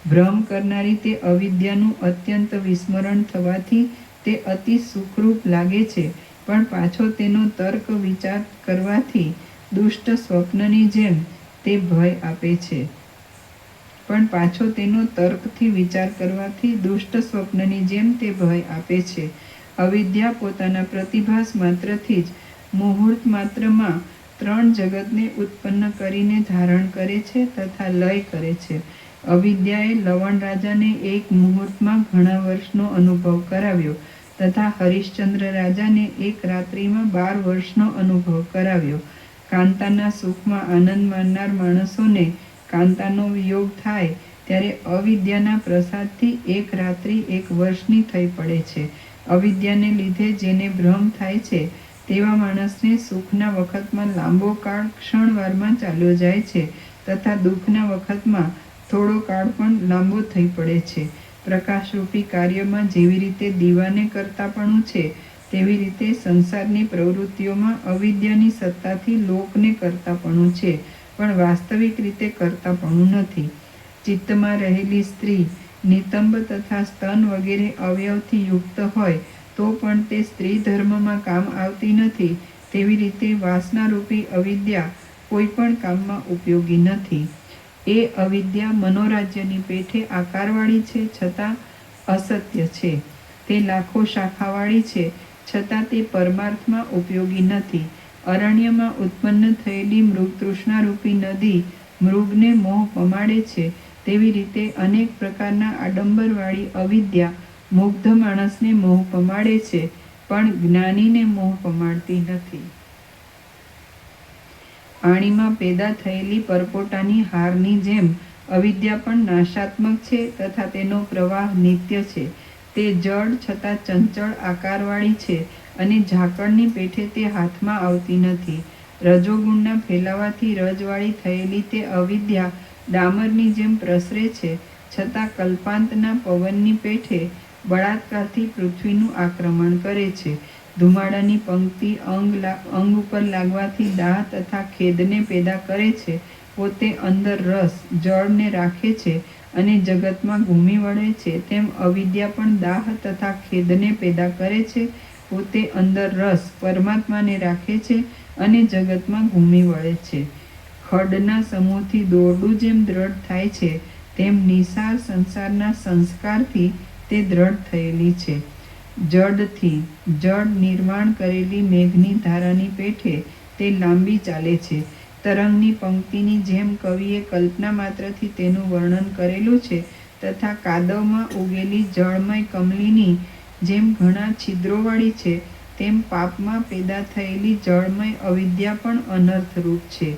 Speaker 3: ભ્રમ કરનારી તે અવિદ્યાનું અત્યંત વિસ્મરણ થવાથી તે અતિ સુખરૂપ લાગે છે, પણ પાછો તેનો તર્ક વિચાર કરવાથી દુષ્ટ સ્વપ્નની જેમ તે ભય આપે છે. અવિદ્યા પોતાના પ્રતિભાસ માત્રથી જ મુહૂર્ત માત્રમાં 3 જગતને ઉત્પન્ન કરીને ધારણ કરે છે તથા લય કરે છે. અવિદ્યાએ લવણ રાજાને એક મુહૂર્તમાં ઘણા વર્ષનો અનુભવ કરાવ્યો તથા હરિશ્ચંદ્ર રાજાને એક રાત્રિમાં 12 વર્ષનો અનુભવ કરાવ્યો. કાંતાના સુખમાં આનંદ માનનાર માણસોને કાંતાનો વિયોગ થાય ત્યારે અવિદ્યાના પ્રસાદથી એક રાત્રિ 1 વર્ષની થઈ પડે છે. અવિદ્યાને લીધે જેને ભ્રમ થાય છે, તેવા માણસને સુખના વખતમાં લાંબો કાળ ક્ષણવારમાં ચાલ્યો જાય છે તથા દુઃખના વખતમાં થોડો કાળ પણ લાંબો થઈ પડે છે. પ્રકાશરૂપી કાર્યમાં જેવી રીતે દીવાને કરતાપણું છે, તેવી રીતે સંસારની પ્રવૃત્તિઓમાં અવિદ્યાની સત્તાથી લોકને કરતાપણું છે, પણ વાસ્તવિક રીતે કરતાપણું નથી. ચિત્તમાં રહેલી સ્ત્રી નિતંબ તથા સ્તન વગેરે અવયવથી યુક્ત હોય તો પણ તે સ્ત્રી ધર્મમાં કામ આવતી નથી. તેવી રીતે વાસનારૂપી અવિદ્યા કોઈ પણ કામમાં ઉપયોગી નથી. એ અવિદ્યા મનોરાજ્યની પેઠે આકારવાળી છે છતાં અસત્ય છે. તે લાખો શાખાવાળી છે છતાં તે પરમાર્થમાં ઉપયોગી નથી. અરણ્યમાં ઉત્પન્ન થયેલી મૃગતૃષ્ણારૂપી નદી મૃગને મોહ પમાડે છે, તેવી રીતે અનેક પ્રકારના આડંબરવાળી અવિદ્યા મુગ્ધ માણસને મોહ પમાડે છે, પણ જ્ઞાનીને મોહ પમાડતી નથી. પાણીમાં પેદા થયેલી પરપોટાની હારની જેમ અવિદ્યા પણ નાશાત્મક છે તથા તેનો પ્રવાહ નિત્ય છે. તે જડ છતાં ચંચળ આકારવાળી છે અને ઝાકળની પેઠે તે હાથમાં આવતી નથી. રજોગુણના ફેલાવાથી રજવાળી થયેલી તે અવિદ્યા ડામરની જેમ પ્રસરે છે, છતાં કલ્પાંતના પવનની પેઠે બળાત્કારથી પૃથ્વીનું આક્રમણ કરે છે. ધુમાડાની પંક્તિ અંગ ઉપર લાગવાથી દાહ તથા ખેદને પેદા કરે છે. પોતે અંદર રસ જળને રાખે છે અને જગતમાં ઘૂમી વળે છે, તેમ અવિદ્યા પણ દાહ તથા ખેદને પેદા કરે છે. પોતે અંદર રસ પરમાત્માને રાખે છે અને જગતમાં ઘૂમી વળે છે. ખડના સમૂહથી દોરડું જેમ દ્રઢ થાય છે, તેમ નિસાર સંસારના સંસ્કારથી તે દ્રઢ થયેલી છે. જડથી જડ નિર્માણ કરેલી મેઘની ધારાની પેઠે તે લાંબી ચાલે છે. તરંગની પંક્તિની જેમ કવિએ કલ્પના માત્રથી તેનું વર્ણન કરેલું છે, તથા કાદવમાં ઉગેલી જળમય કમલીની જેમ ઘણા છિદ્રોવાળી છે, તેમ પાપમાં પેદા થયેલી જળમય અવિદ્યા પણ અનર્થરૂપ છે.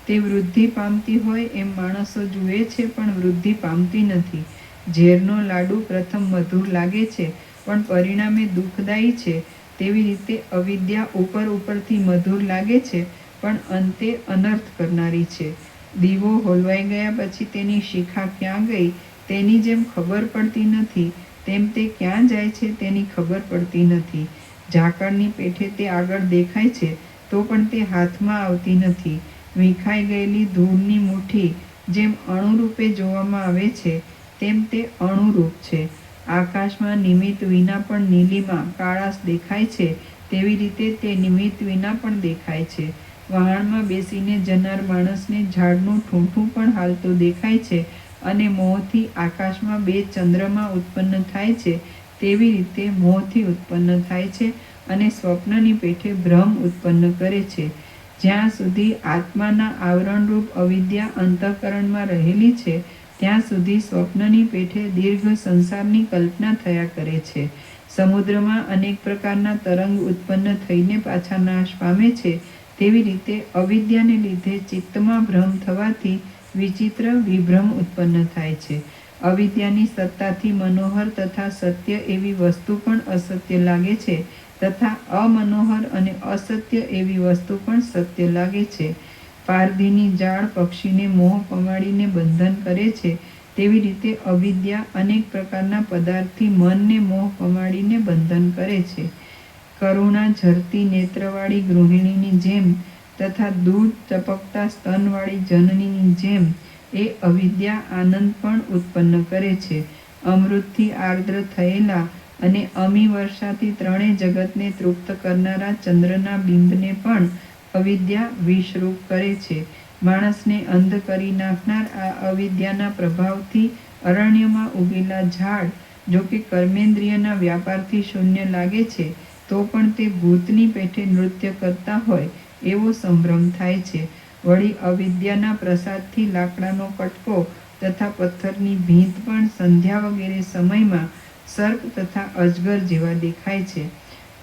Speaker 3: તે વૃદ્ધિ પામતી હોય એમ માણસો જુએ છે, પણ વૃદ્ધિ પામતી નથી. ઝેરનો લાડુ પ્રથમ મધુર લાગે છે, પણ પરિણામે દુઃખદાયી છે. તેવી રીતે અવિદ્યા ઉપરથી મધુર લાગે છે, પણ અંતે અનર્થ કરનારી છે. દીવો હોલવાઈ ગયા પછી તેની શિખા ક્યાં ગઈ તેની જેમ ખબર પડતી નથી, તેમ તે ક્યાં જાય છે તેની ખબર પડતી નથી. ઝાકળની પેઠે તે આગળ દેખાય છે, તો પણ તે હાથમાં આવતી નથી. વીખાઈ ગયેલી ધૂળની મુઠ્ઠી જેમ અણુરૂપે જોવામાં આવે છે, તેમ તે અણુરૂપ છે. આકાશમાં નિમિત્ત વિના પણ નીલિમા કાળાશ દેખાય છે, તેવી રીતે તે નિમિત્ત વિના પણ દેખાય છે. વહાણમાં બેસીને જનાર માણસને ઝાડનું ઠૂંઠું પણ હાલતું દેખાય છે, અને મોહથી આકાશમાં 2 ચંદ્રમા ઉત્પન્ન થાય છે, તેવી રીતે મોહથી ઉત્પન્ન થાય છે અને સ્વપ્નની પેઠે ભ્રમ ઉત્પન્ન કરે છે. જ્યાં સુધી આત્માના આવરણરૂપ અવિદ્યા અંતઃકરણમાં રહેલી છે, ત્યાં સુધી સ્વપ્નની પેઠે દીર્ઘ સંસારની કલ્પના થયા કરે છે. સમુદ્રમાં અનેક પ્રકારના તરંગ ઉત્પન્ન થઈને પાછા નાશ પામે છે, તેવી રીતે અવિદ્યાને લીધે ચિત્તમાં ભ્રમ થવાથી વિચિત્ર વિભ્રમ ઉત્પન્ન થાય છે. અવિદ્યાની સત્તાથી મનોહર તથા સત્ય એવી વસ્તુ પણ અસત્ય લાગે છે, તથા અમનોહર અને અસત્ય એવી વસ્તુ પણ સત્ય લાગે છે. પારધીની જાળ પક્ષીને મોહ પમાડીને બંધન કરે છે, તેવી રીતે અવિદ્યા અનેક પ્રકારના પદાર્થથી મનને મોહ પમાડીને બંધન કરે છે. કરુણા ઝરતી નેત્રવાળી ગૃહિણીની જેમ તથા દૂધ ટપકતા સ્તનવાળી જનનીની જેમ એ અવિદ્યા આનંદ પણ ઉત્પન્ન કરે છે. અમૃતથી આર્દ્ર થયેલા અને અમી વર્ષાથી 3 જગતને તૃપ્ત કરનારા ચંદ્રના બિંબને પણ અવિદ્યા વિષરૂપ કરે છે. માણસને અંધ કરી નાખનાર આ અવિદ્યાના પ્રભાવથી અરણ્યમાં ઉગેલા ઝાડ જો કે કર્મેન્દ્રિયના વ્યાપારથી શૂન્ય લાગે છે, તો પણ તે ભૂતની પેઠે નૃત્ય કરતા હોય એવો સંભ્રમ થાય છે. વળી અવિદ્યાના પ્રસાદથી લાકડાનો કટકો તથા પથ્થરની ભીંત પણ સંધ્યા વગેરે સમયમાં સર્પ તથા અજગર જેવા દેખાય છે.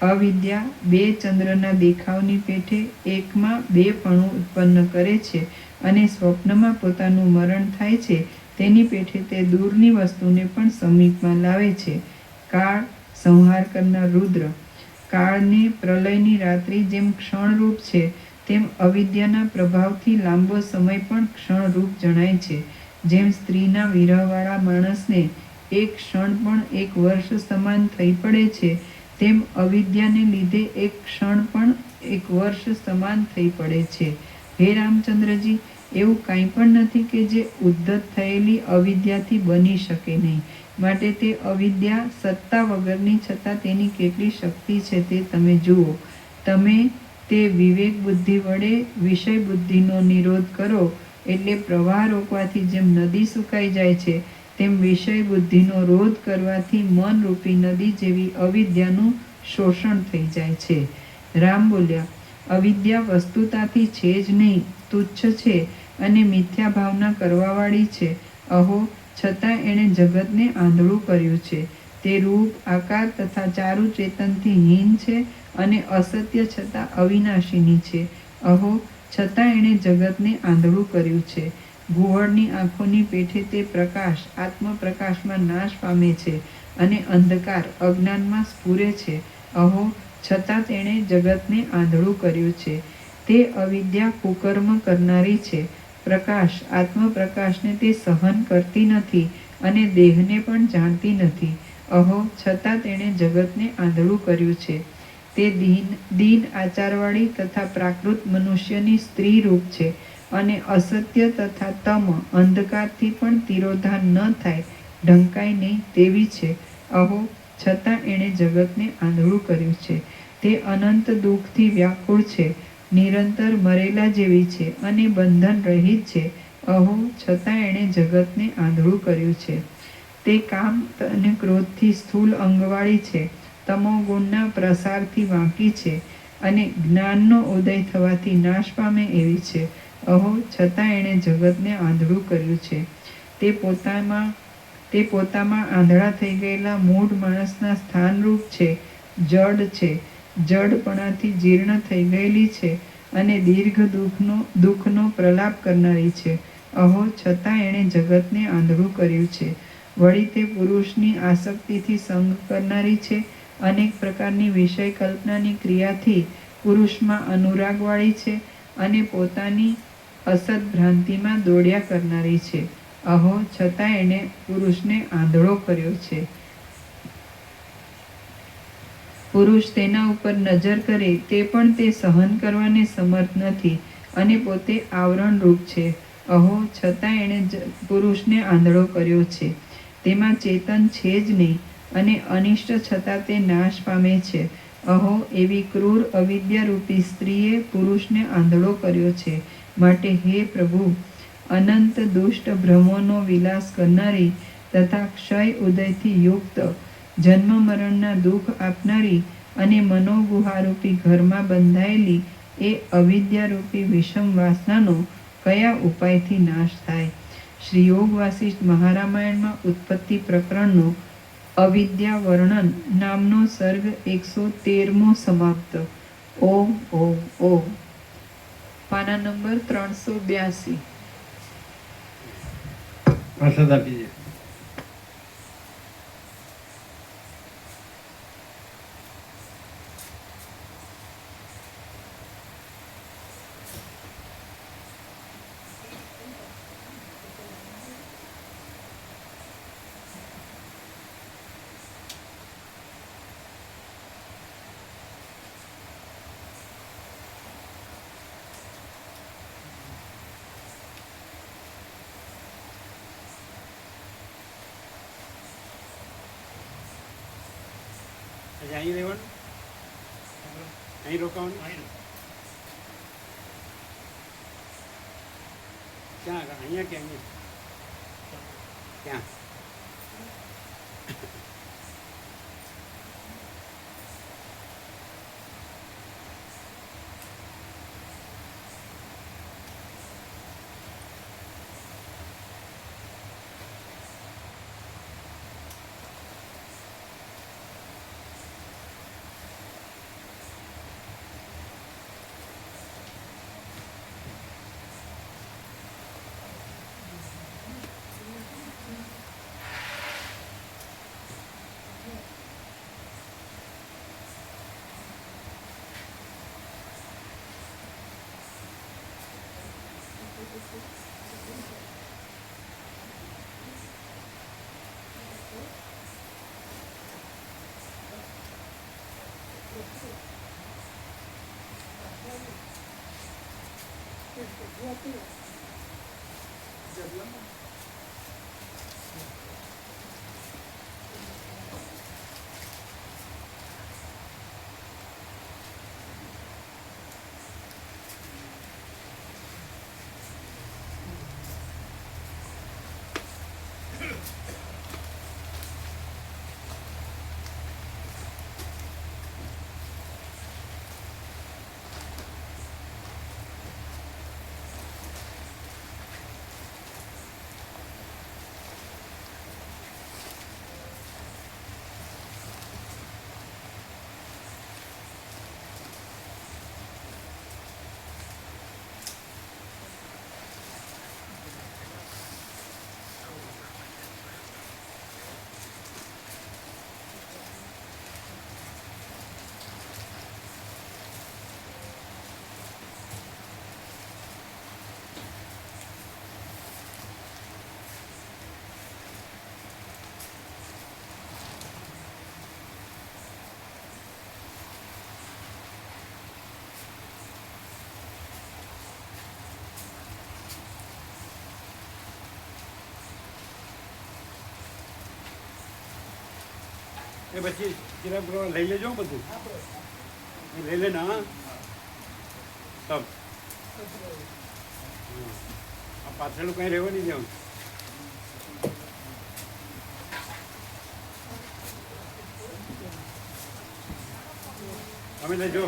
Speaker 3: અવિદ્યા 2 ચંદ્રના દેખાવની પેઠે એકમાં 2પણું ઉત્પન્ન કરે છે, અને સ્વપ્નમાં પોતાનું મરણ થાય છે તેની પેઠે તે દૂરની વસ્તુને પણ સમીપમાં લાવે છે. કાળ સંહાર કરનાર રુદ્ર. કાળને પ્રલયની રાત્રિ જેમ ક્ષણરૂપ છે, તેમ અવિદ્યાના પ્રભાવથી લાંબો સમય પણ ક્ષણરૂપ જણાય છે. જેમ સ્ત્રીના વિરહવાળા માણસને એક ક્ષણ પણ 1 વર્ષ સમાન થઈ પડે છે, તેમ અવિદ્યાને લીધે એક ક્ષણ પણ 1 વર્ષ સમાન થઈ પડે છે. હે રામચંદ્રજી, એવું કાંઈ પણ નથી કે જે ઉદ્ધત થયેલી અવિદ્યાથી બની શકે નહીં. માટે તે અવિદ્યા સત્તા વગરની છતાં તેની કેટલી શક્તિ છે તે તમે જુઓ. તમે તે વિવેક બુદ્ધિ વડે વિષય બુદ્ધિનો નિરોધ કરો, એટલે પ્રવાહ રોકવાથી જેમ નદી સુકાઈ જાય છે, તેમ વિષય બુદ્ધિનો રોધ કરવાથી મનરૂપી નદી જેવી અવિદ્યાનું શોષણ થઈ જાય છે. રામ બોલ્યા, અવિદ્યા વસ્તુતાથી છે જ નહીં, તુચ્છ છે અને મિથ્યા ભાવના કરવાવાળી છે. અહો, છતાં એણે જગતને આંધળું કર્યું છે. તે રૂપ, આકાર તથા ચારુ ચેતનથી હીન છે અને અસત્ય છતાં અવિનાશીની છે. અહો, છતાં એણે જગતને આંધળું કર્યું છે. ઘુવડની આંખોની પેઠે તે પ્રકાશ આત્મપ્રકાશમાં નાશ પામે છે અને અંધકાર અજ્ઞાનમાં સ્ફુરે છે. અહો, છતાં તેણે જગતને આંધળું કર્યું છે. તે અવિદ્યા કુકર્મ કરનારી છે. પ્રકાશ આત્મપ્રકાશને તે સહન કરતી નથી અને દેહને પણ જાણતી નથી. અહો, છતાં તેણે જગતને આંધળું કર્યું છે. તે દીન આચારવાળી તથા પ્રાકૃત મનુષ્યની સ્ત્રી રૂપ છે અને અસત્ય તથા તમ અંધકારથી પણ તિરોધાન ન થાય, ઢંકાય નહીં તેવી છે. અહો, છતાં એણે જગતને આંધળું કર્યું છે. તે અનંત દુઃખથી વ્યાકુળ છે, નિરંતર મરેલા જેવી છે અને બંધન રહિત છે. અહો, છતાં એણે જગતને આંધળું કર્યું છે. તે કામ અને ક્રોધથી સ્થૂલ અંગવાળી છે, તમો ગુણના પ્રસારથી વાંકી છે અને જ્ઞાનનો ઉદય થવાથી નાશ પામે એવી છે. અહો, છતાં એણે જગતને આંધળું કર્યું છે. તે પોતામાં આંધળા થઈ ગયેલા મૂઢ માણસના સ્થાનરૂપ છે, જડ છે. જડપણાથી જીર્ણ થઈ ગયેલી છે અને દીર્ઘ દુઃખનો પ્રલાપ કરનારી છે. અહો, છતાં એણે જગતને આંધળું કર્યું છે. વળી તે પુરુષની આસક્તિથી સંગ કરનારી છે. અનેક પ્રકારની વિષય કલ્પનાની ક્રિયાથી પુરુષમાં અનુરાગવાળી છે અને પોતાની અસત ભ્રાંતિમાં દોડ્યા કરનારી છે. અહો, છતાં એણે પુરુષને આંધળો કર્યો છે. પુરુષ તેના ઉપર નજર કરે તે પણ તે સહન કરવાને સમર્થ નથી અને પોતે આવરણરૂપ છે. અહો, છતાં એણે પુરુષને આંધળો કર્યો છે. તેમાં ચેતન છે જ નહીં અને અનિષ્ટ છતાં તે નાશ પામે છે. અહો, એવી ક્રૂર અવિદ્યારૂપી સ્ત્રીએ પુરુષને આંધળો કર્યો છે. માટે હે પ્રભુ, અનંત દુષ્ટ ભ્રમોનો વિલાસ કરનારી તથા ક્ષય ઉદયથી યુક્ત જન્મ મરણના દુઃખ આપનારી અને મનોગુહારૂપી ઘરમાં બંધાયેલી એ અવિદ્યારૂપી વિષમ વાસનાનો કયા ઉપાયથી નાશ થાય? શ્રી યોગ વાસિષ્ઠ મહારામાયણમાં ઉત્પત્તિ પ્રકરણનો અવિદ્યા વર્ણન નામનો સર્ગ 113મો સમાપ્ત. ઓમ ઓમ ઓમ. પાના નંબર 382.
Speaker 2: પ્રસાદ આપી દે. અહીં રહેવાનું, અહીં રોકાવાનું. ક્યાં આગળ? અહીંયા કે અહીંયા? ક્યાં? એ પછી ચિરાગ લઈ લેજો બધું, લઈ લે ના તબ આ પાછળ કઈ રહેવા નહીં દેવાનું. અમે લેજો.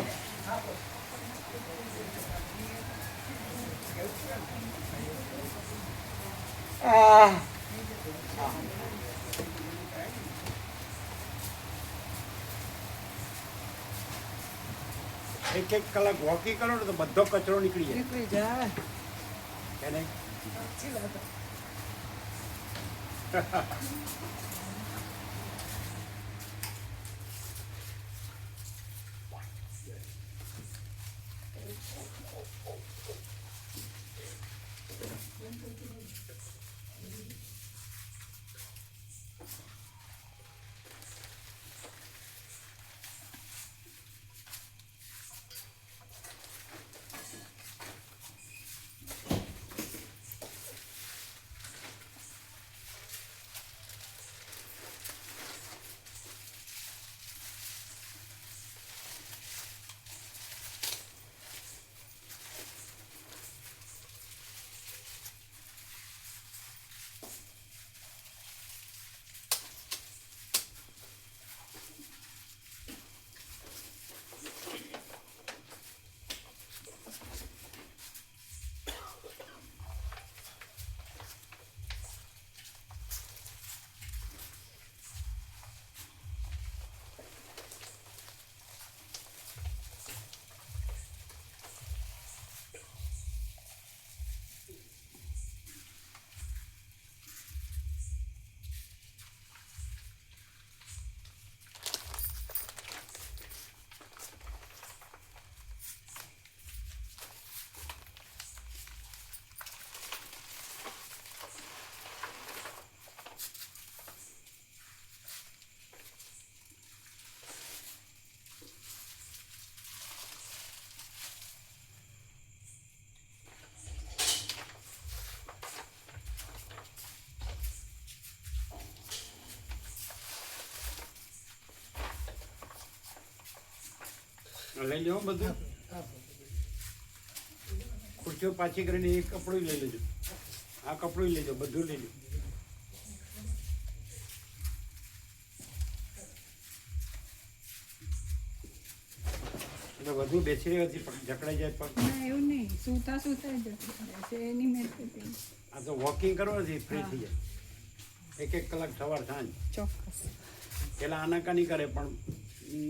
Speaker 2: એક કલાક વોકિંગ કરો ને તો બધો કચરો નીકળી જાય
Speaker 4: નીકળી જાય.
Speaker 2: કે નહીં?
Speaker 4: સાચી વાત.
Speaker 2: લઈ લો બધું. ખુરશીઓ પાછી કરીને એક કપડું લઈ લેજો. આ કપડું લેજો, બધું લઈ લો. એટલે વધુ બેસી રહેવાથી જકડાઈ જાય પગ.
Speaker 3: ના એવું નહીં, સૂતા સૂતા જ રહેશે એની મેં
Speaker 2: આ તો વોકિંગ કરવાથી ફ્રી થઈ જાય. એક કલાક સવાર સાંજ.
Speaker 3: ચોક્કસ.
Speaker 2: પેલા આનાકાની કરે પણ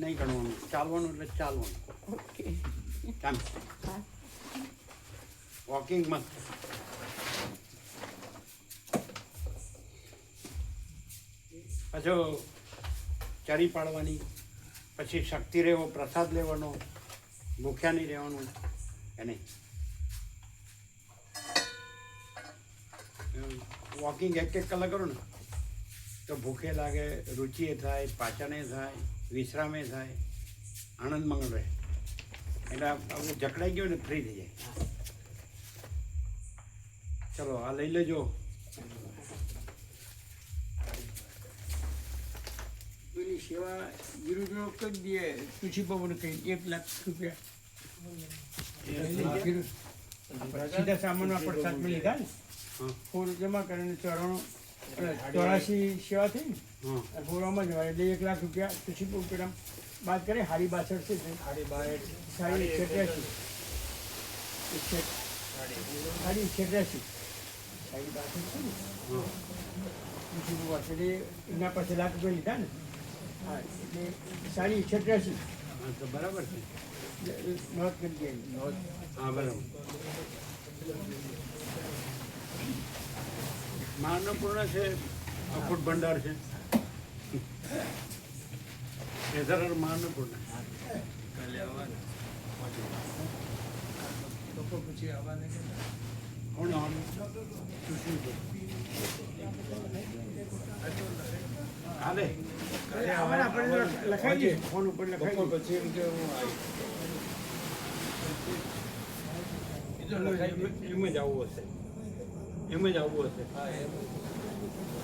Speaker 2: નહીં ગણવાનું, ચાલવાનું એટલે ચાલવાનું.
Speaker 3: ઓકે.
Speaker 2: કામ વોકિંગ મસ્ત. પાછો ચરી પાડવાની, પછી શક્તિ રહેવો, પ્રસાદ લેવાનો, ભૂખ્યા નહીં રહેવાનું એને. વોકિંગ એક કલાક કરો ને તો ભૂખે લાગે, રુચિએ થાય, પાચને થાય, વિશ્રામે થાય, આનંદ મંગળ રહે. એટલે આવું જકડાઈ ગયો ને ફ્રી થઈ જાય. ચલો આ લઈ લેજો.
Speaker 1: પેલી સેવા ગિરુનો કરી દે, તુલસી બાબુને કહી 1 લાખ રૂપિયા સીધા સામાનનો પ્રસાદ મેં લીધા ને ફૂલ જમા કરીને 84 સેવા થઈ ને ફોરમાં જવાય એટલે 1 લાખ રૂપિયા તુલસી બાબુ પેલા બાદ કરે. હારી 62 છે, હારી 86, હારી 86 એટલે એના પાસે લાખ રૂપિયા લીધા ને. હા એટલે 86.
Speaker 2: હા તો બરાબર છે.
Speaker 1: નોંધ કરી દે.
Speaker 2: હા બરાબર. મા અન્નપૂર્ણા છે, અખૂટ ભંડાર છે. એઝર મા અન્નપૂર્ણા.
Speaker 1: લોકો પછી આવવાને
Speaker 2: કોણ આવવાનું? હાલે
Speaker 1: આપણે લખાઈ દઈએ
Speaker 2: ફોન ઉપર લખાઈ
Speaker 1: પછી એમ કે હું
Speaker 2: એમ જ આવવું હશે, એમ જ આવવું હશે.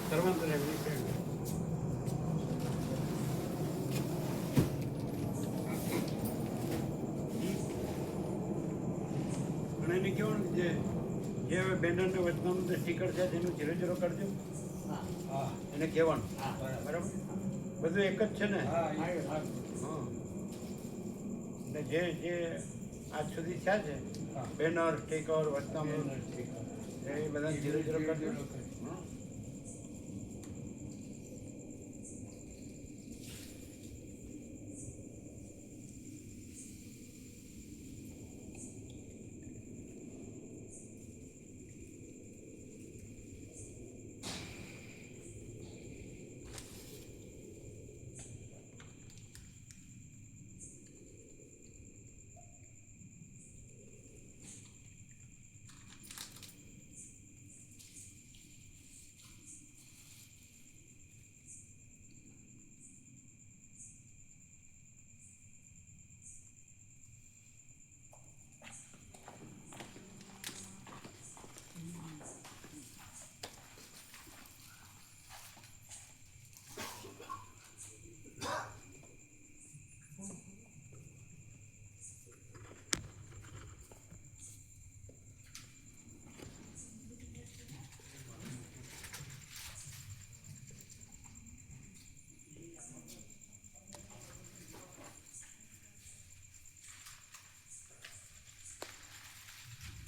Speaker 2: સર્વાંતર એમની ફ્રેન્ડ. અને એને કહેવાનું જે હવે બેનરને વચનાનું જે સ્ટીકર છે તેનું 00 કરજો. હા એને કહેવાનું. બરાબર, બધું એક જ છે ને. હા એટલે જે આજ સુધી થયા છે બેનર, સ્ટીકર, વચનામૃત એ બધા 00 કરજો.